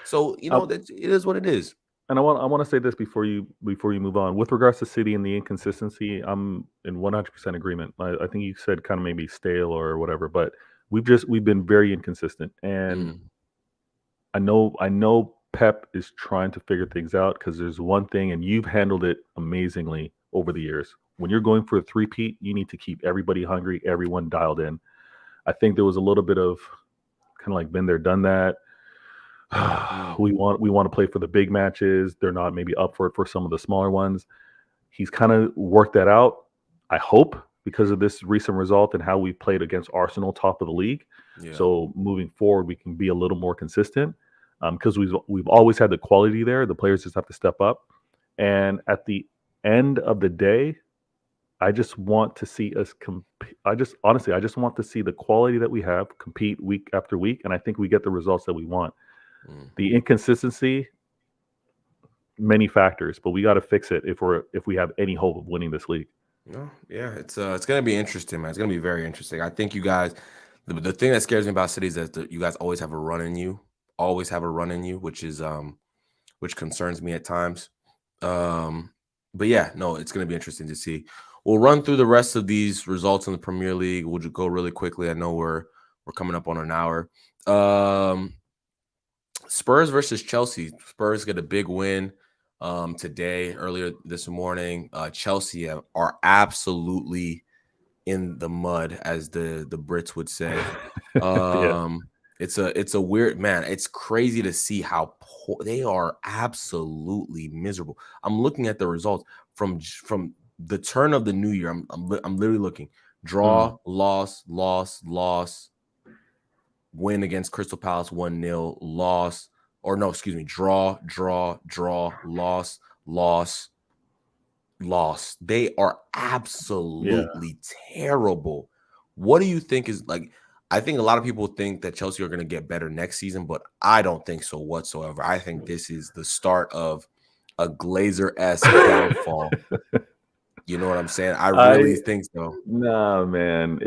So, it is what it is. And I want to say this before you move on. With regards to City and the inconsistency, I'm in 100% agreement. I think you said kind of maybe stale or whatever, but we've been very inconsistent. And I know Pep is trying to figure things out, because there's one thing, and you've handled it amazingly over the years. When you're going for a three-peat, you need to keep everybody hungry, everyone dialed in. I think there was a little bit of kind of like been there, done that. Mm. we want to play for the big matches. They're not maybe up for it for some of the smaller ones. He's kind of worked that out, I hope, because of this recent result and how we played against Arsenal, top of the league. Yeah. So moving forward, we can be a little more consistent because we've always had the quality there. The players just have to step up. And at the end of the day, I just want to see us compete. I just want to see the quality that we have compete week after week, and I think we get the results that we want. Mm. The inconsistency, many factors, but we got to fix it if we have any hope of winning this league. No, yeah, it's gonna be interesting, man. It's gonna be very interesting. I think you guys, the thing that scares me about City is that you guys always have a run in you, which concerns me at times. But yeah, no, it's gonna be interesting to see. We'll run through the rest of these results in the Premier League. We'll just go really quickly. I know we're coming up on an hour. Spurs versus Chelsea. Spurs get a big win today, earlier this morning. Chelsea are absolutely in the mud, as the Brits would say. Yeah. It's a weird, man. It's crazy to see how poor they are. Absolutely miserable. I'm looking at the results from the turn of the new year. I'm literally looking. Draw, loss, win against Crystal Palace 1-0, loss, or no, excuse me, draw, loss. They are absolutely terrible. What do you think is like? I think a lot of people think that Chelsea are going to get better next season, but I don't think so whatsoever. I think this is the start of a Glazer-esque downfall. You know what I'm saying? I really think so. Nah, man.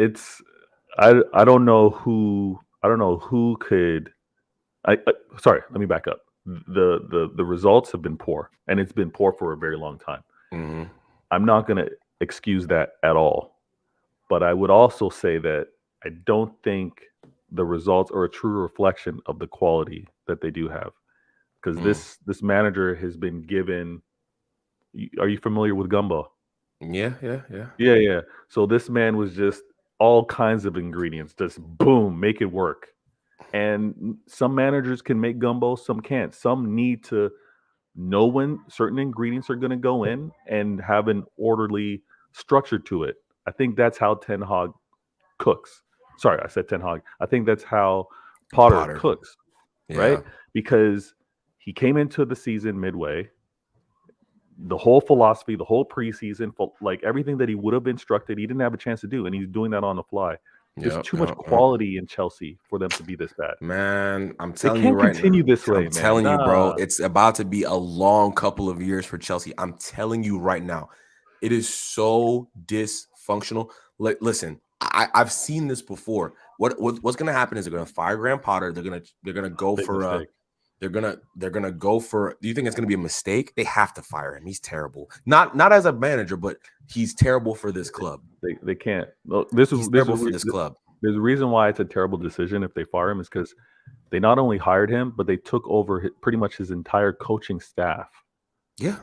I don't know who could. Sorry, let me back up. The results have been poor, and it's been poor for a very long time. Mm-hmm. I'm not going to excuse that at all, but I would also say that I don't think the results are a true reflection of the quality that they do have, because this manager has been given. Are you familiar with Gumbo? Yeah. So this man was just all kinds of ingredients, just boom, make it work. And some managers can make gumbo, some can't. Some need to know when certain ingredients are going to go in and have an orderly structure to it. I think that's how Ten Hag cooks. Sorry, I said Ten Hag. I think that's how Potter cooks, right? Because he came into the season midway. The whole philosophy, the whole preseason, like everything that he would have instructed, he didn't have a chance to do, and he's doing that on the fly. There's too much quality in Chelsea for them to be this bad. Man, I'm They telling you can't right now. continue this way, I'm man. telling you, bro. It's about to be a long couple of years for Chelsea. I'm telling you right now. It is so dysfunctional. Listen, I've seen this before. What's gonna happen is they're gonna fire Graham Potter. They're gonna go Big for mistake. they're gonna go for. Do you think it's gonna be a mistake? They have to fire him. He's terrible. Not as a manager, but he's terrible for this club. They can't. Well, He's terrible for this club. There's a reason why it's a terrible decision if they fire him, is because they not only hired him, but they took over pretty much his entire coaching staff. Yeah.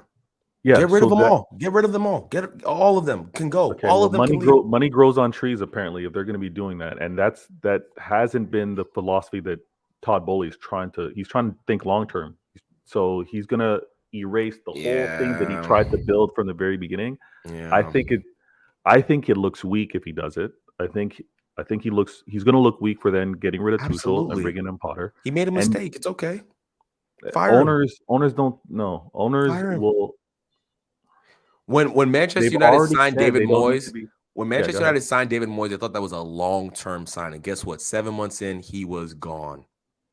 Yeah. Get rid of them all. Get rid of them all. Get all of them can go. Okay, all well, of them can leave. money grows on trees, apparently, if they're going to be doing that, and that hasn't been the philosophy that Todd Bowley is trying to. He's trying to think long term, so he's going to erase the whole thing that he tried to build from the very beginning. Yeah. I think it looks weak if he does it. I think he's going to look weak for then getting rid of Tuchel and bringing in Potter. He made a mistake. It's okay. Fire owners don't know. Owners will. When Manchester United signed David Moyes, United signed David Moyes, I thought that was a long-term signing. Guess what? 7 months in, he was gone.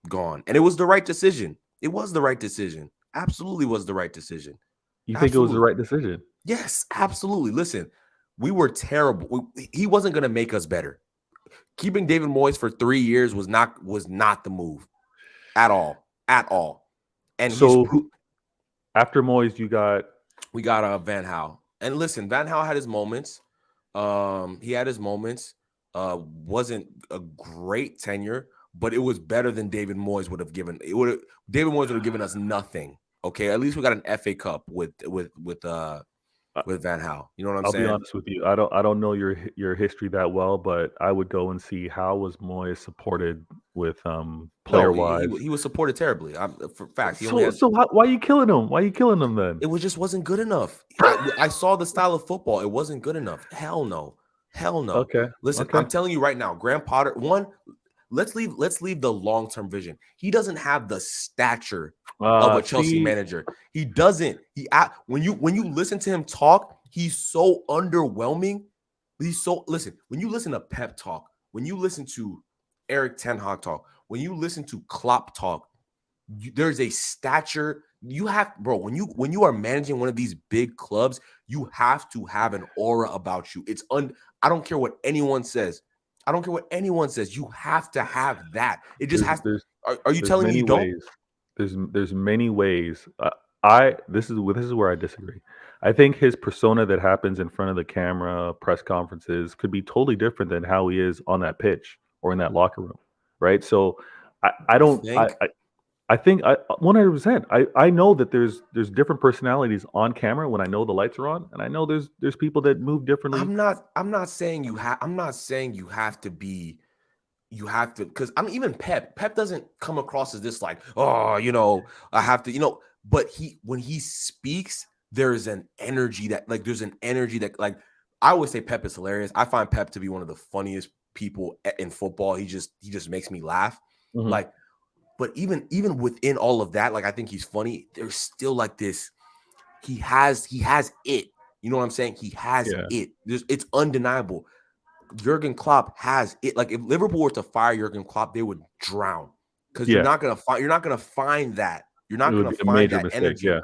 And it was the right decision. It was the right decision. Absolutely was the right decision. You think it was the right decision? Yes, absolutely. Listen, we were terrible. He wasn't going to make us better. Keeping David Moyes for 3 years was not the move at all. And so after Moyes, we got Van Gaal. And listen, Van Gaal had his moments. He had his moments. Wasn't a great tenure, but it was better than David Moyes would have given. David Moyes would have given us nothing. Okay, at least we got an FA Cup with I- with Van Gaal. You know what I'm I'll be saying? honest with you. I don't know your history that well, but I would go and see how was Moyes supported with No, player wise. he was supported terribly. For facts, he only So had so why are you killing him? Why are you killing him then? it was just wasn't good enough. I saw the style of football. It wasn't good enough. Hell no. Hell no. Okay, Listen, okay. I'm telling you right now, Graham Potter, one, let's leave the long-term vision. He doesn't have the stature of a Chelsea See, manager. He doesn't. When you listen to him talk, he's so underwhelming. He's so listen, when you listen to Pep talk, when you listen to Eric Ten Hag talk, when you listen to Klopp talk, there's a stature you have, bro. When you are managing one of these big clubs, you have to have an aura about you. I don't care what anyone says. I don't care what anyone says. You have to have that. It just there's has. there's Are you there's telling me many you don't? ways. There's many ways. I this is where I disagree. I think his persona that happens in front of the camera, press conferences, could be totally different than how he is on that pitch or in that locker room, right? So I You don't think? I think I 100%. I know that there's different personalities on camera when I know the lights are on, and I know there's people that move differently. I'm not saying you have. I'm not saying you have to be. You have to, because I mean, even Pep doesn't come across as this like, oh, I have to, but when he speaks, there's an energy that like I always say Pep is hilarious. I find Pep to be one of the funniest people in football. He just makes me laugh. Mhm. Like, but even within all of that, like I think he's funny. There's still like this. He has it. You know what I'm saying? He has Yeah, it. It's undeniable. Jurgen Klopp has it. Like if Liverpool were to fire Jurgen Klopp, they would drown because yeah, you're not gonna find that. You're it not would gonna be a find major that mistake. energy. Yeah,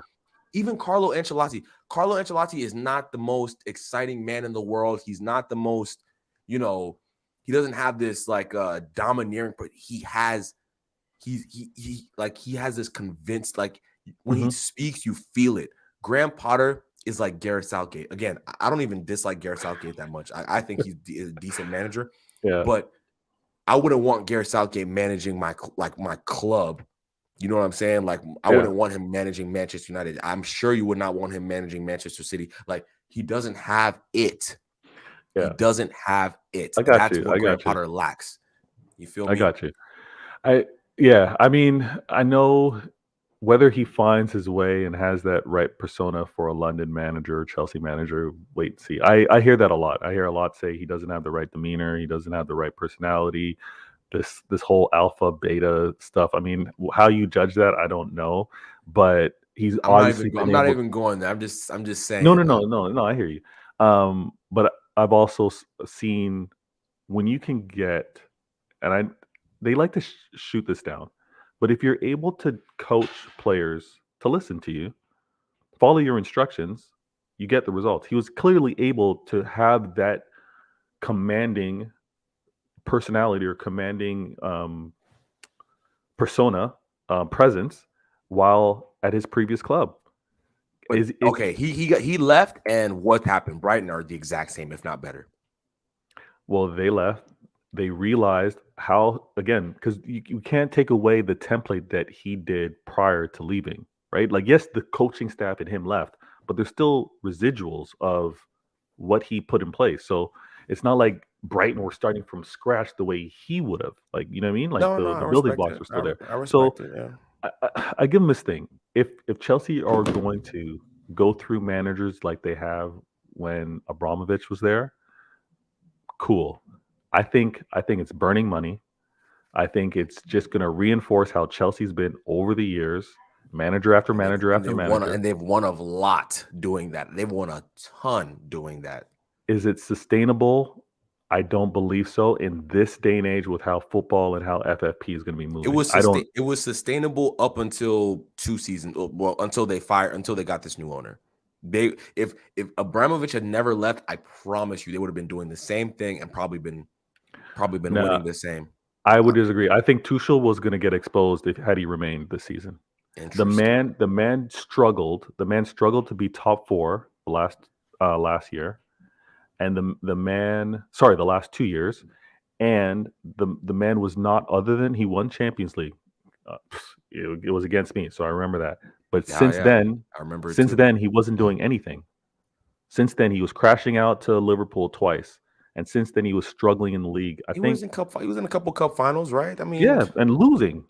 Even Carlo Ancelotti. Carlo Ancelotti is not the most exciting man in the world. He's not the most, you know, he doesn't have this like domineering, but he has this convinced, like when he hmm speaks, you feel it. Graham Potter is like Gareth Southgate. Again, I don't even dislike Gareth Southgate that much. I think he's a decent manager, yeah, but I wouldn't want Gareth Southgate managing my club. You know what I'm saying? Like I yeah, wouldn't want him managing Manchester United. I'm sure you would not want him managing Manchester City. Like he doesn't have it. He yeah. doesn't have it. I got That's you. what I Graham got you. Potter lacks. You feel I me? got you. I Yeah. I mean, I know whether he finds his way and has that right persona for a London manager, Chelsea manager. Wait and see. I hear that a lot. I hear a lot say he doesn't have the right demeanor. He doesn't have the right personality. This whole alpha beta stuff. I mean, how you judge that, I don't know, but he's obviously I'm been not able. even going there. I'm just No, no, saying, no, like, no, no. I hear you. But I've also seen when you can get, and they like to shoot this down, but if you're able to coach players to listen to you, follow your instructions, you get the results. He was clearly able to have that commanding personality or commanding persona, presence, while at his previous club. but Is it? okay, he left, and what happened? Brighton are the exact same, if not better. Well, they left. They realized how, again, because you can't take away the template that he did prior to leaving, right? Like, yes, the coaching staff and him left, but there's still residuals of what he put in place. So it's not like Brighton were starting from scratch the way he would have. Like, you know what I mean? Like No, no, the I building respect blocks it. were I, still there. I So respect it. Yeah. I give him this thing. If Chelsea are going to go through managers like they have when Abramovich was there, cool. I think it's burning money. I think it's just going to reinforce how Chelsea's been over the years, manager after And manager after manager. they've won a lot doing that. They've won a ton doing that. Is it sustainable? I don't believe so in this day and age with how football and how FFP is going to be moving. I don't. It was sustainable up until 2 seasons. Well, until they got this new owner. If Abramovich had never left, I promise you they would have been doing the same thing and probably been No, winning the same. I Uh, would disagree. I think Tuchel was going to get exposed if had he remained this season. Interesting. The man struggled. The man struggled to be top four last year, and the last 2 years, and the man was not other than he won Champions League. Uh, it was against me, so I remember that. But Yeah, yeah. I remember it since too. then he wasn't doing anything. Since then, he was crashing out to Liverpool twice, and since then he was struggling in the league. I He was think, in cup. He was in a couple cup finals, right? I mean, yeah, and losing,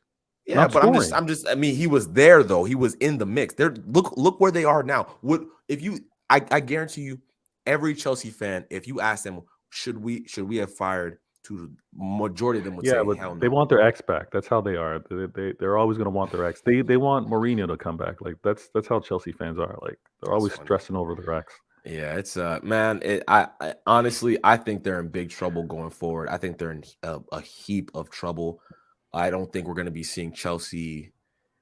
yeah, not but scoring. I mean, he was there though. He was in the mix. There, look where they are now. Would if you, I guarantee you, every Chelsea fan, if you ask them, should we have fired? To the majority of them would Yeah, say, but hell they no. want their X back. That's how they are. They're always going to want their X. They want Mourinho to come back. Like that's how Chelsea fans are. Like they're That's always funny. stressing over their X. Yeah, it's man. I honestly, I think they're in big trouble going forward. I think they're in a heap of trouble. I don't think we're going to be seeing Chelsea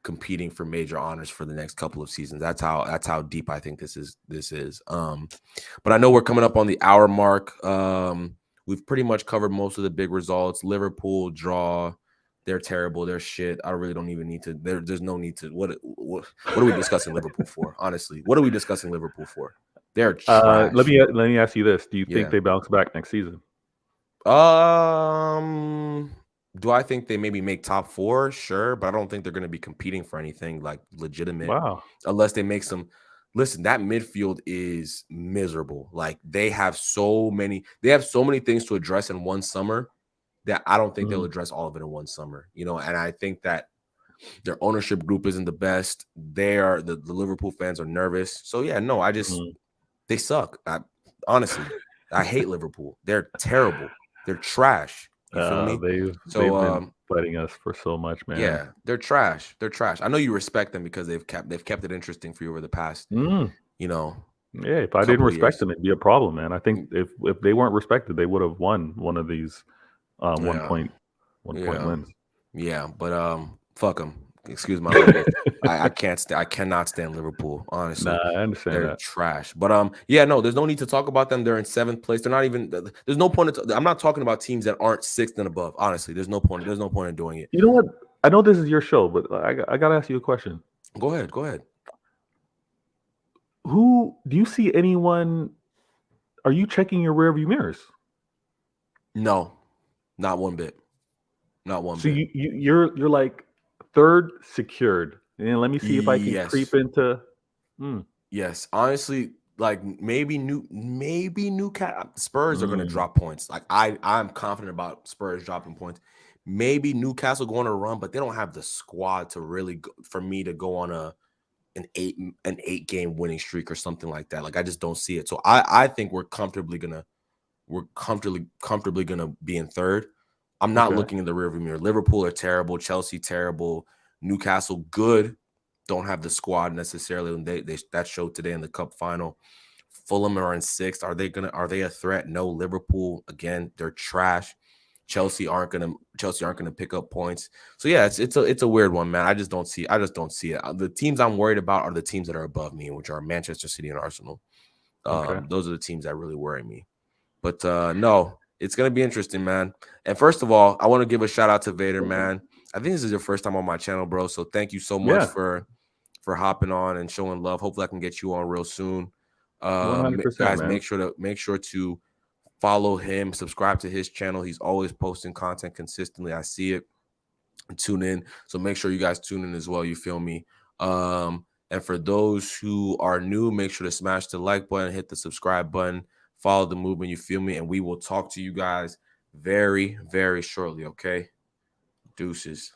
competing for major honors for the next couple of seasons. That's how deep I think this is. But I know we're coming up on the hour mark. We've pretty much covered most of the big results. Liverpool draw. They're terrible. They're shit. I really don't even need to. There's no need to. What are we discussing Liverpool for? Honestly, what are we discussing Liverpool for? They're Let trash. me ask you this: do you think Yeah. they bounce back next season? Do I think they maybe make top four? Sure, but I don't think they're going to be competing for anything like legitimate Wow. unless they make some. Listen, that midfield is miserable. Like they have so many things to address in one summer that I don't think they'll Mhm. address all of it in one summer. And I think that their ownership group isn't the best. The Liverpool fans are nervous. So yeah, no, Mhm. they suck. Honestly, I hate Liverpool. They're terrible. They're trash. You feel me? They've So been fighting us for so much, man. yeah, they're trash. They're trash. I know you respect them because they've kept it interesting for you over the past, Mm. you know, Yeah, if I didn't couple of respect years. them, it'd be a problem, man. I think Mm, if they weren't respected, they would have won one of these one Yeah, point yeah, wins. yeah. But fuck them. Excuse my language. I cannot stand Liverpool. Nah, Honestly, I understand they're that. trash. But yeah, no, there's no need to talk about them. They're in seventh place. They're not even. There's no point. I'm not talking about teams that aren't sixth and above. Honestly, there's no point. There's no point in doing it. You know what? I know this is your show, but I gotta ask you a question. Go ahead. Go ahead. Who do you see anyone? Are you checking your rearview mirrors? No, not one bit. Not one So bit. you're like third secured, and let me see if I can creep Yes. into. Mm, Yes. Honestly, like maybe Newcastle Spurs are gonna mm, drop points. Like I'm confident about Spurs dropping points. Maybe Newcastle going to run, but they don't have the squad to really for me to go on an eight game winning streak or something like that. Like I just don't see it. So I think we're comfortably gonna be in third. I'm not okay, looking in the rearview mirror. Liverpool are terrible, Chelsea terrible, Newcastle good. Don't have the squad necessarily, and they that showed today in the cup final. Fulham are in sixth. Are they a threat? No. Liverpool again, they're trash. Chelsea aren't gonna pick up points. So yeah, it's a weird one, man. I just don't see it. The teams I'm worried about are the teams that are above me, which are Manchester City and Arsenal. okay, Those are the teams that really worry me. But no, it's gonna be interesting, man. And first of all, I want to give a shout out to Vader, man. I think this is your first time on my channel, bro. So thank you so much yeah, for hopping on and showing love. Hopefully, I can get you on real soon. 100%, Guys, man. make sure to follow him, subscribe to his channel. He's always posting content consistently. I see it. And tune in. So make sure you guys tune in as well. You feel me? And for those who are new, make sure to smash the like button, hit the subscribe button, follow the movement. You feel me? And we will talk to you guys very, very shortly. Okay. Deuces.